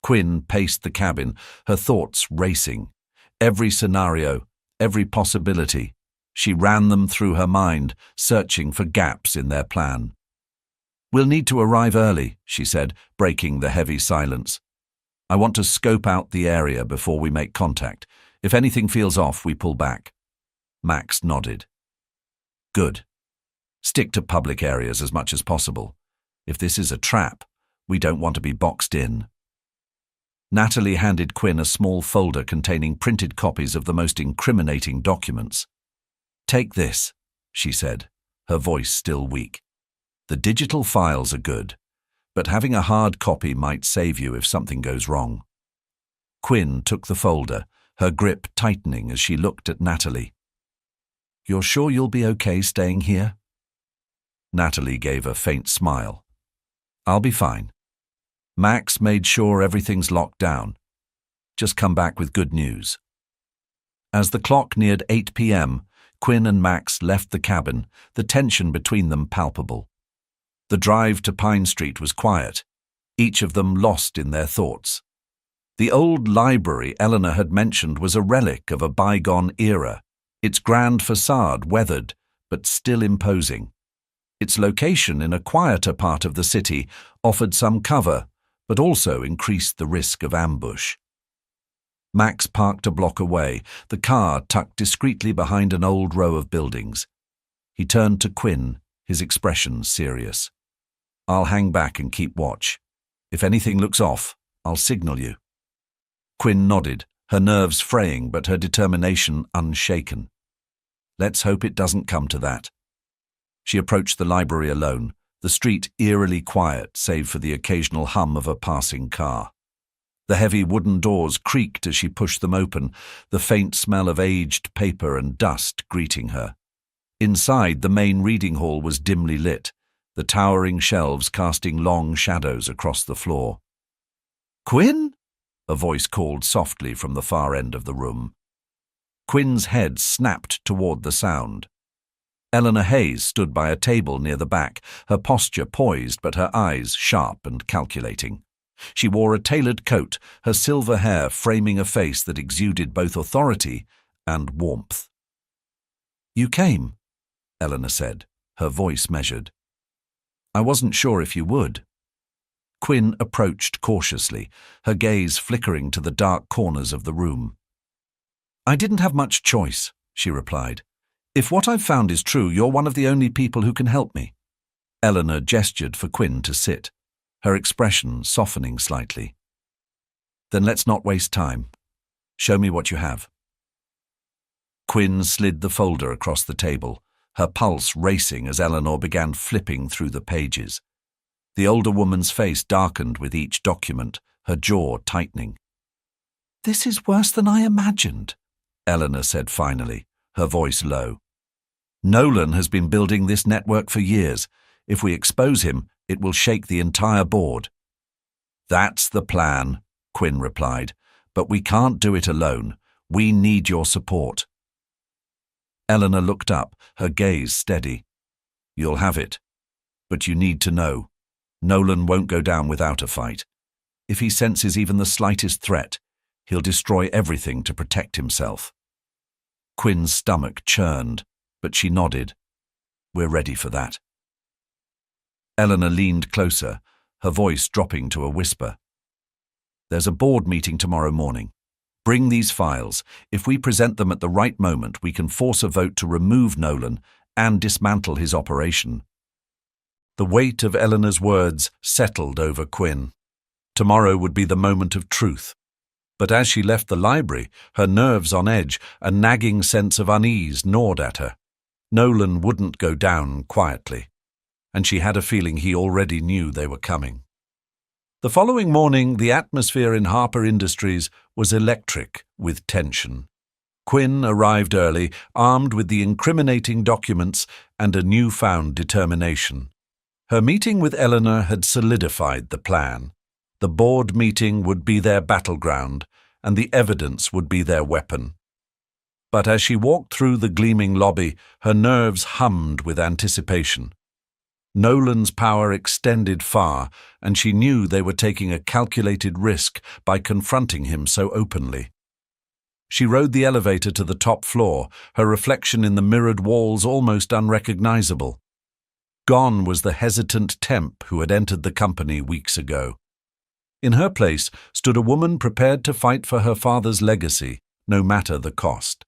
Quinn paced the cabin, her thoughts racing. Every scenario, every possibility, she ran them through her mind, searching for gaps in their plan. "We'll need to arrive early," she said, breaking the heavy silence. "I want to scope out the area before we make contact. If anything feels off, we pull back." Max nodded. "Good. Stick to public areas as much as possible. If this is a trap, we don't want to be boxed in." Natalie handed Quinn a small folder containing printed copies of the most incriminating documents. "Take this," she said, her voice still weak. "The digital files are good, but having a hard copy might save you if something goes wrong." Quinn took the folder, her grip tightening as she looked at Natalie. "You're sure you'll be okay staying here?" Natalie gave a faint smile. "I'll be fine. Max made sure everything's locked down. Just come back with good news." As the clock neared 8 p.m., Quinn and Max left the cabin, the tension between them palpable. The drive to Pine Street was quiet, each of them lost in their thoughts. The old library Eleanor had mentioned was a relic of a bygone era, its grand facade weathered but still imposing. Its location in a quieter part of the city offered some cover, but also increased the risk of ambush. Max parked a block away, the car tucked discreetly behind an old row of buildings. He turned to Quinn, his expression serious. "I'll hang back and keep watch. If anything looks off, I'll signal you." Quinn nodded, her nerves fraying but her determination unshaken. "Let's hope it doesn't come to that." She approached the library alone, the street eerily quiet save for the occasional hum of a passing car. The heavy wooden doors creaked as she pushed them open, the faint smell of aged paper and dust greeting her. Inside, the main reading hall was dimly lit, the towering shelves casting long shadows across the floor. "Quinn?" a voice called softly from the far end of the room. Quinn's head snapped toward the sound. Eleanor Hayes stood by a table near the back, her posture poised but her eyes sharp and calculating. She wore a tailored coat, her silver hair framing a face that exuded both authority and warmth. "You came," Eleanor said, her voice measured. "I wasn't sure if you would." Quinn approached cautiously, her gaze flickering to the dark corners of the room. "I didn't have much choice," she replied. "If what I've found is true, you're one of the only people who can help me." Eleanor gestured for Quinn to sit, her expression softening slightly. "Then let's not waste time. Show me what you have." Quinn slid the folder across the table, her pulse racing as Eleanor began flipping through the pages. The older woman's face darkened with each document, her jaw tightening. "This is worse than I imagined," Eleanor said finally, her voice low. "Nolan has been building this network for years. If we expose him, it will shake the entire board." "That's the plan," Quinn replied, "but we can't do it alone. We need your support." Eleanor looked up, her gaze steady. "You'll have it. But you need to know. Nolan won't go down without a fight. If he senses even the slightest threat, he'll destroy everything to protect himself." Quinn's stomach churned, but she nodded. "We're ready for that." Eleanor leaned closer, her voice dropping to a whisper. "There's a board meeting tomorrow morning. Bring these files. If we present them at the right moment, we can force a vote to remove Nolan and dismantle his operation." The weight of Eleanor's words settled over Quinn. Tomorrow would be the moment of truth. But as she left the library, her nerves on edge, a nagging sense of unease gnawed at her. Nolan wouldn't go down quietly, and she had a feeling he already knew they were coming. The following morning, the atmosphere in Harper Industries was electric with tension. Quinn arrived early, armed with the incriminating documents and a newfound determination. Her meeting with Eleanor had solidified the plan. The board meeting would be their battleground, and the evidence would be their weapon. But as she walked through the gleaming lobby, her nerves hummed with anticipation. Nolan's power extended far, and she knew they were taking a calculated risk by confronting him so openly. She rode the elevator to the top floor, her reflection in the mirrored walls almost unrecognizable. Gone was the hesitant temp who had entered the company weeks ago. In her place stood a woman prepared to fight for her father's legacy, no matter the cost.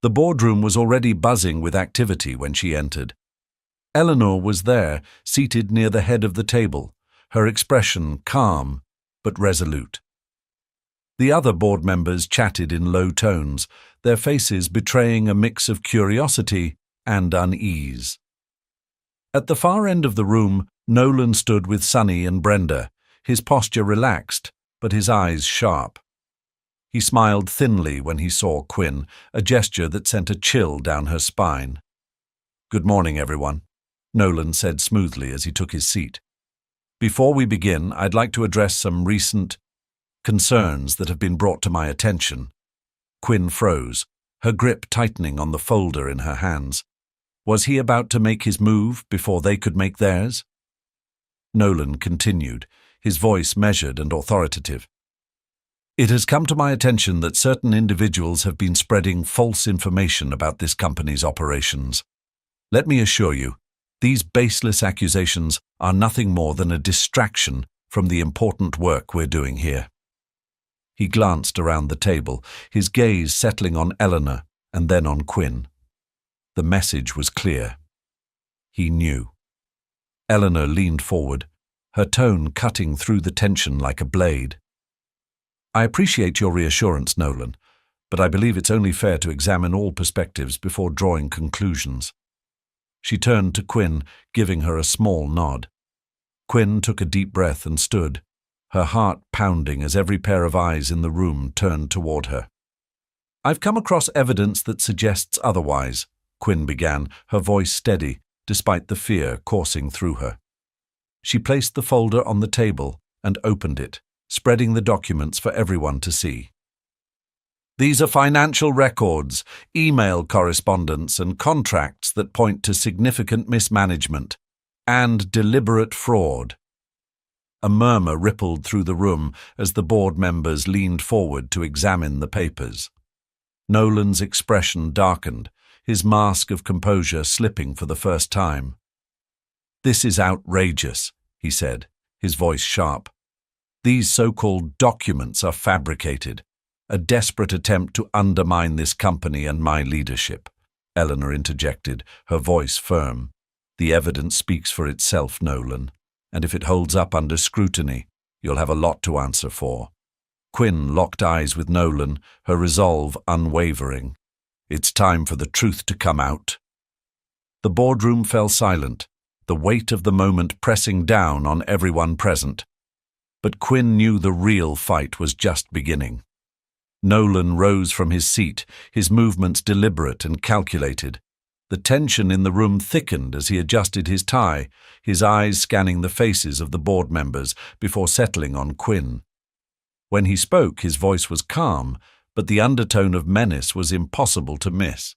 The boardroom was already buzzing with activity when she entered. Eleanor was there, seated near the head of the table, her expression calm but resolute. The other board members chatted in low tones, their faces betraying a mix of curiosity and unease. At the far end of the room, Nolan stood with Sunny and Brenda, his posture relaxed, but his eyes sharp. He smiled thinly when he saw Quinn, a gesture that sent a chill down her spine. "Good morning, everyone," Nolan said smoothly as he took his seat. "Before we begin, I'd like to address some recent concerns that have been brought to my attention." Quinn froze, her grip tightening on the folder in her hands. Was he about to make his move before they could make theirs? Nolan continued, his voice measured and authoritative. "It has come to my attention that certain individuals have been spreading false information about this company's operations. Let me assure you, these baseless accusations are nothing more than a distraction from the important work we're doing here." He glanced around the table, his gaze settling on Eleanor and then on Quinn. The message was clear. He knew. Eleanor leaned forward, her tone cutting through the tension like a blade. "I appreciate your reassurance, Nolan, but I believe it's only fair to examine all perspectives before drawing conclusions." She turned to Quinn, giving her a small nod. Quinn took a deep breath and stood, her heart pounding as every pair of eyes in the room turned toward her. "I've come across evidence that suggests otherwise," Quinn began, her voice steady, despite the fear coursing through her. She placed the folder on the table and opened it, spreading the documents for everyone to see. "These are financial records, email correspondence, and contracts that point to significant mismanagement and deliberate fraud." A murmur rippled through the room as the board members leaned forward to examine the papers. Nolan's expression darkened, his mask of composure slipping for the first time. "This is outrageous," he said, his voice sharp. "These so-called documents are fabricated, a desperate attempt to undermine this company and my leadership," Eleanor interjected, her voice firm. "The evidence speaks for itself, Nolan, and if it holds up under scrutiny, you'll have a lot to answer for." Quinn locked eyes with Nolan, her resolve unwavering. "It's time for the truth to come out." The boardroom fell silent, the weight of the moment pressing down on everyone present. But Quinn knew the real fight was just beginning. Nolan rose from his seat, his movements deliberate and calculated. The tension in the room thickened as he adjusted his tie, his eyes scanning the faces of the board members before settling on Quinn. When he spoke, his voice was calm, but the undertone of menace was impossible to miss.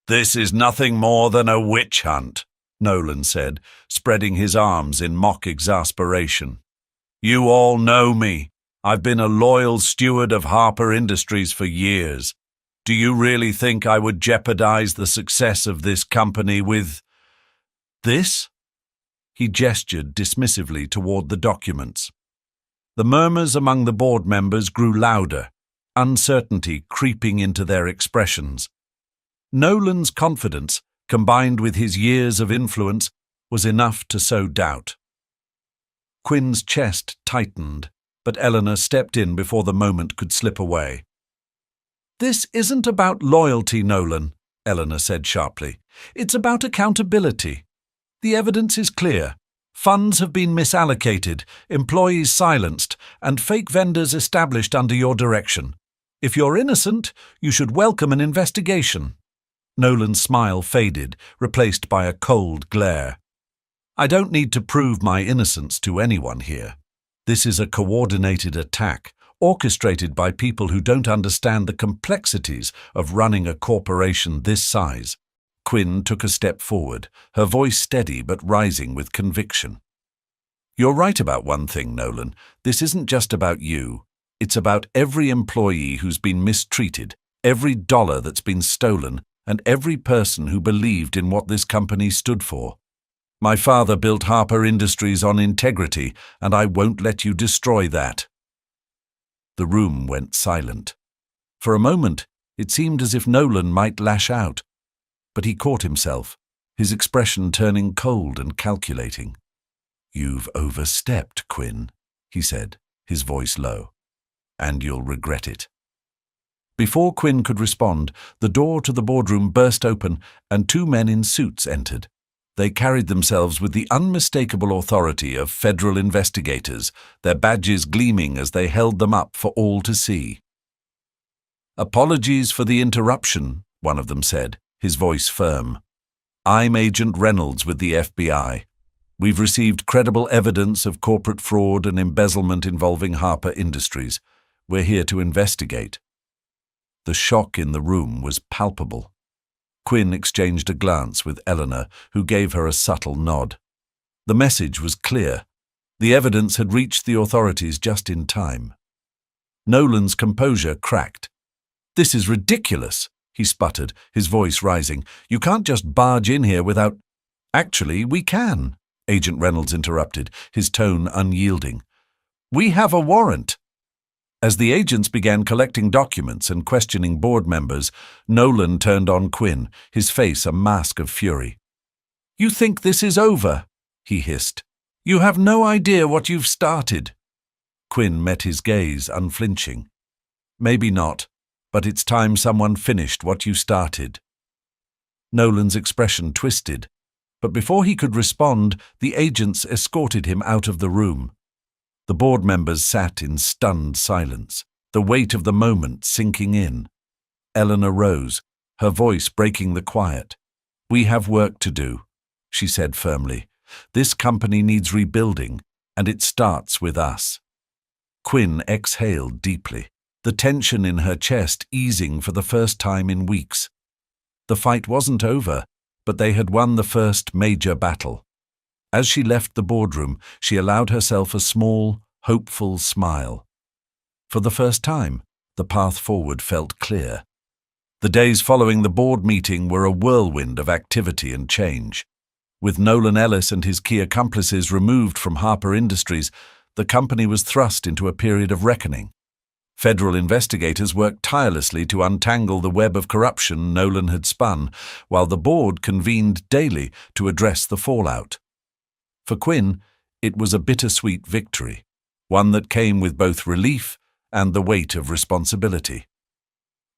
"This is nothing more than a witch hunt," Nolan said, spreading his arms in mock exasperation. "You all know me. I've been a loyal steward of Harper Industries for years. Do you really think I would jeopardize the success of this company with this?" He gestured dismissively toward the documents. The murmurs among the board members grew louder, uncertainty creeping into their expressions. Nolan's confidence, combined with his years of influence, was enough to sow doubt. Quinn's chest tightened, but Eleanor stepped in before the moment could slip away. "This isn't about loyalty, Nolan," Eleanor said sharply. "It's about accountability. The evidence is clear. Funds have been misallocated, employees silenced, and fake vendors established under your direction. If you're innocent, you should welcome an investigation." Nolan's smile faded, replaced by a cold glare. "I don't need to prove my innocence to anyone here. This is a coordinated attack, orchestrated by people who don't understand the complexities of running a corporation this size." Quinn took a step forward, her voice steady but rising with conviction. "You're right about one thing, Nolan. This isn't just about you. It's about every employee who's been mistreated, every dollar that's been stolen, and every person who believed in what this company stood for. My father built Harper Industries on integrity, and I won't let you destroy that." The room went silent. For a moment, it seemed as if Nolan might lash out. But he caught himself, his expression turning cold and calculating. "You've overstepped, Quinn," he said, his voice low. "And you'll regret it." Before Quinn could respond, the door to the boardroom burst open and two men in suits entered. They carried themselves with the unmistakable authority of federal investigators, their badges gleaming as they held them up for all to see. "Apologies for the interruption," one of them said, his voice firm. "I'm Agent Reynolds with the FBI. We've received credible evidence of corporate fraud and embezzlement involving Harper Industries. We're here to investigate." The shock in the room was palpable. Quinn exchanged a glance with Eleanor, who gave her a subtle nod. The message was clear. The evidence had reached the authorities just in time. Nolan's composure cracked. "This is ridiculous," he sputtered, his voice rising. "You can't just barge in here without—" "Actually, we can," Agent Reynolds interrupted, his tone unyielding. "We have a warrant." As the agents began collecting documents and questioning board members, Nolan turned on Quinn, his face a mask of fury. "You think this is over?" he hissed. "You have no idea what you've started." Quinn met his gaze, unflinching. "Maybe not, but it's time someone finished what you started." Nolan's expression twisted, but before he could respond, the agents escorted him out of the room. The board members sat in stunned silence, the weight of the moment sinking in. Eleanor rose, her voice breaking the quiet. "We have work to do," she said firmly. "This company needs rebuilding, and it starts with us." Quinn exhaled deeply, the tension in her chest easing for the first time in weeks. The fight wasn't over, but they had won the first major battle. As she left the boardroom, she allowed herself a small, hopeful smile. For the first time, the path forward felt clear. The days following the board meeting were a whirlwind of activity and change. With Nolan Ellis and his key accomplices removed from Harper Industries, the company was thrust into a period of reckoning. Federal investigators worked tirelessly to untangle the web of corruption Nolan had spun, while the board convened daily to address the fallout. For Quinn, it was a bittersweet victory, one that came with both relief and the weight of responsibility.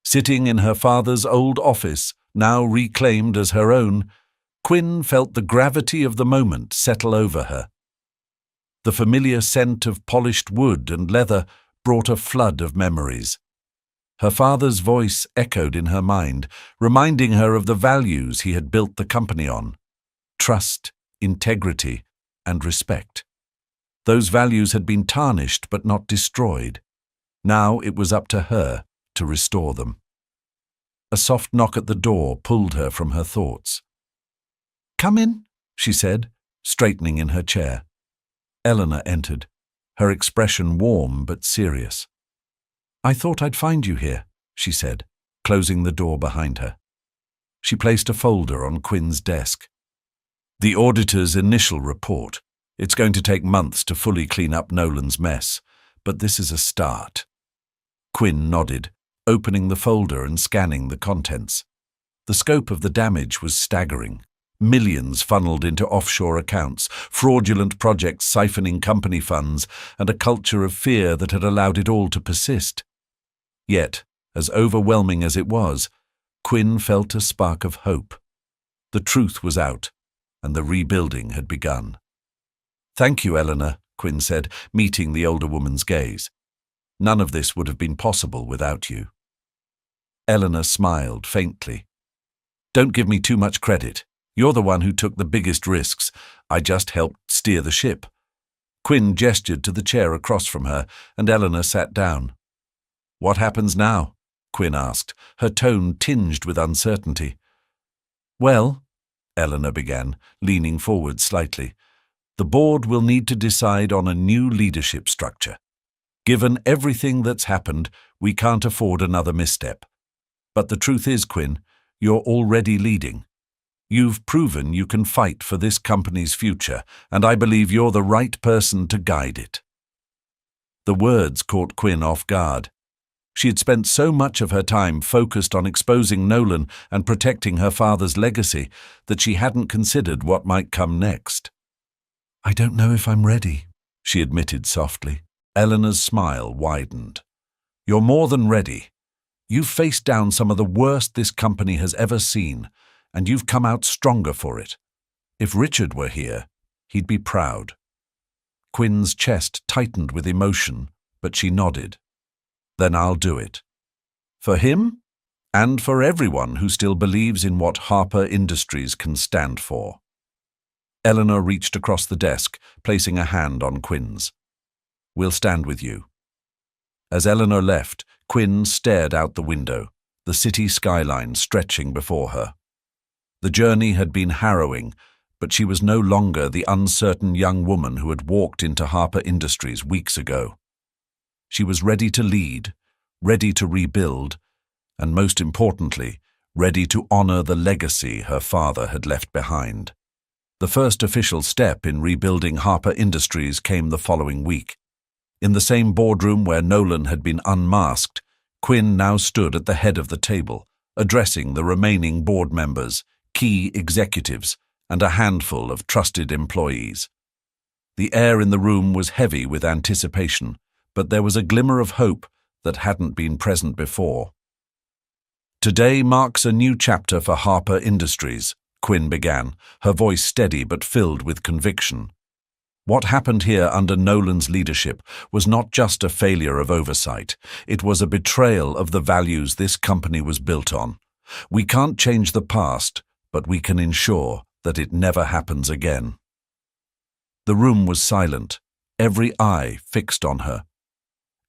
Sitting in her father's old office, now reclaimed as her own, Quinn felt the gravity of the moment settle over her. The familiar scent of polished wood and leather brought a flood of memories. Her father's voice echoed in her mind, reminding her of the values he had built the company on: trust, integrity, and respect. Those values had been tarnished but not destroyed. Now it was up to her to restore them. A soft knock at the door pulled her from her thoughts. "Come in," she said, straightening in her chair. Eleanor entered, her expression warm but serious. "I thought I'd find you here," she said, closing the door behind her. She placed a folder on Quinn's desk. "The auditor's initial report. It's going to take months to fully clean up Nolan's mess, but this is a start." Quinn nodded, opening the folder and scanning the contents. The scope of the damage was staggering. Millions funneled into offshore accounts, fraudulent projects siphoning company funds, and a culture of fear that had allowed it all to persist. Yet, as overwhelming as it was, Quinn felt a spark of hope. The truth was out, and the rebuilding had begun. "Thank you, Eleanor," Quinn said, meeting the older woman's gaze. "None of this would have been possible without you." Eleanor smiled faintly. "Don't give me too much credit. You're the one who took the biggest risks. I just helped steer the ship." Quinn gestured to the chair across from her, and Eleanor sat down. "What happens now?" Quinn asked, her tone tinged with uncertainty. "Well," Eleanor began, leaning forward slightly, "the board will need to decide on a new leadership structure. Given everything that's happened, we can't afford another misstep. But the truth is, Quinn, you're already leading. You've proven you can fight for this company's future, and I believe you're the right person to guide it." The words caught Quinn off guard. She had spent so much of her time focused on exposing Nolan and protecting her father's legacy that she hadn't considered what might come next. "I don't know if I'm ready," she admitted softly. Eleanor's smile widened. "You're more than ready. You've faced down some of the worst this company has ever seen, and you've come out stronger for it. If Richard were here, he'd be proud." Quinn's chest tightened with emotion, but she nodded. "Then I'll do it. For him, and for everyone who still believes in what Harper Industries can stand for." Eleanor reached across the desk, placing a hand on Quinn's. "We'll stand with you." As Eleanor left, Quinn stared out the window, the city skyline stretching before her. The journey had been harrowing, but she was no longer the uncertain young woman who had walked into Harper Industries weeks ago. She was ready to lead, ready to rebuild, and most importantly, ready to honor the legacy her father had left behind. The first official step in rebuilding Harper Industries came the following week. In the same boardroom where Nolan had been unmasked, Quinn now stood at the head of the table, addressing the remaining board members, key executives, and a handful of trusted employees. The air in the room was heavy with anticipation, but there was a glimmer of hope that hadn't been present before. "Today marks a new chapter for Harper Industries," Quinn began, her voice steady but filled with conviction. What happened here under Nolan's leadership was not just a failure of oversight, it was a betrayal of the values this company was built on. We can't change the past, but we can ensure that it never happens again. The room was silent, every eye fixed on her.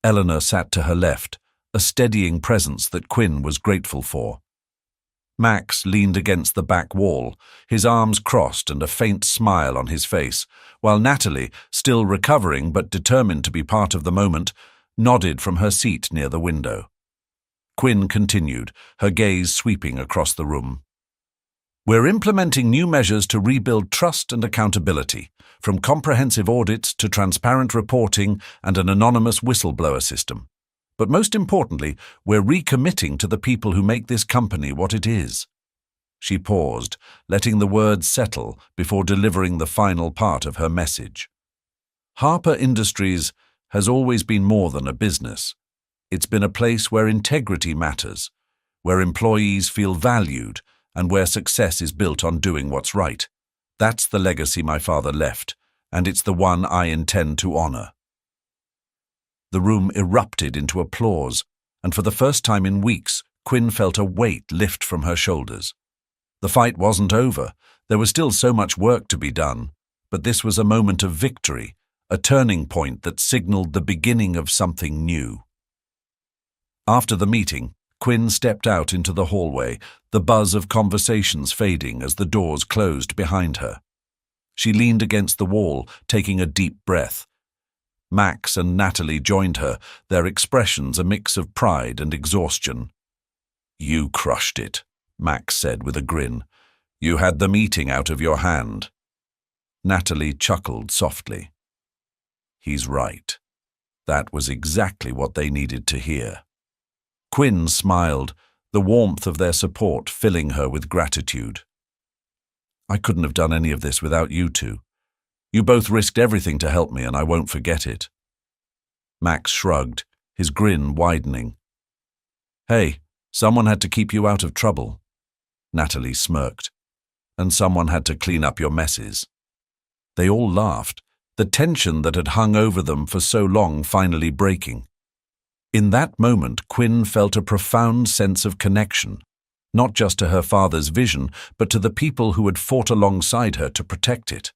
Eleanor sat to her left, a steadying presence that Quinn was grateful for. Max leaned against the back wall, his arms crossed and a faint smile on his face, while Natalie, still recovering but determined to be part of the moment, nodded from her seat near the window. Quinn continued, her gaze sweeping across the room. "We're implementing new measures to rebuild trust and accountability, from comprehensive audits to transparent reporting and an anonymous whistleblower system. But most importantly, we're recommitting to the people who make this company what it is." She paused, letting the words settle before delivering the final part of her message. Harper Industries has always been more than a business. It's been a place where integrity matters, where employees feel valued, and where success is built on doing what's right. That's the legacy my father left, and it's the one I intend to honor." The room erupted into applause, and for the first time in weeks, Quinn felt a weight lift from her shoulders. The fight wasn't over. There was still so much work to be done, but this was a moment of victory, a turning point that signaled the beginning of something new. After the meeting, Quinn stepped out into the hallway, the buzz of conversations fading as the doors closed behind her. She leaned against the wall, taking a deep breath. Max and Natalie joined her, their expressions a mix of pride and exhaustion. "You crushed it," Max said with a grin. "You had the meeting out of your hand." Natalie chuckled softly. "He's right. That was exactly what they needed to hear." Quinn smiled, the warmth of their support filling her with gratitude. "I couldn't have done any of this without you two. You both risked everything to help me, and I won't forget it." Max shrugged, his grin widening. "Hey, someone had to keep you out of trouble." Natalie smirked. "And someone had to clean up your messes." They all laughed, the tension that had hung over them for so long finally breaking. In that moment, Quinn felt a profound sense of connection, not just to her father's vision, but to the people who had fought alongside her to protect it.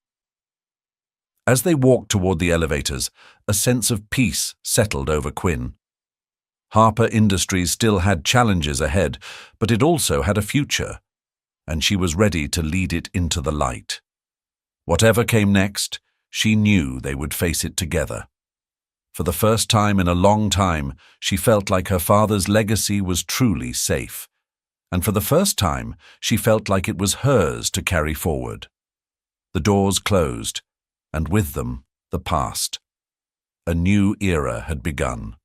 As they walked toward the elevators, a sense of peace settled over Quinn. Harper Industries still had challenges ahead, but it also had a future, and she was ready to lead it into the light. Whatever came next, she knew they would face it together. For the first time in a long time, she felt like her father's legacy was truly safe. And for the first time, she felt like it was hers to carry forward. The doors closed, and with them, the past. A new era had begun.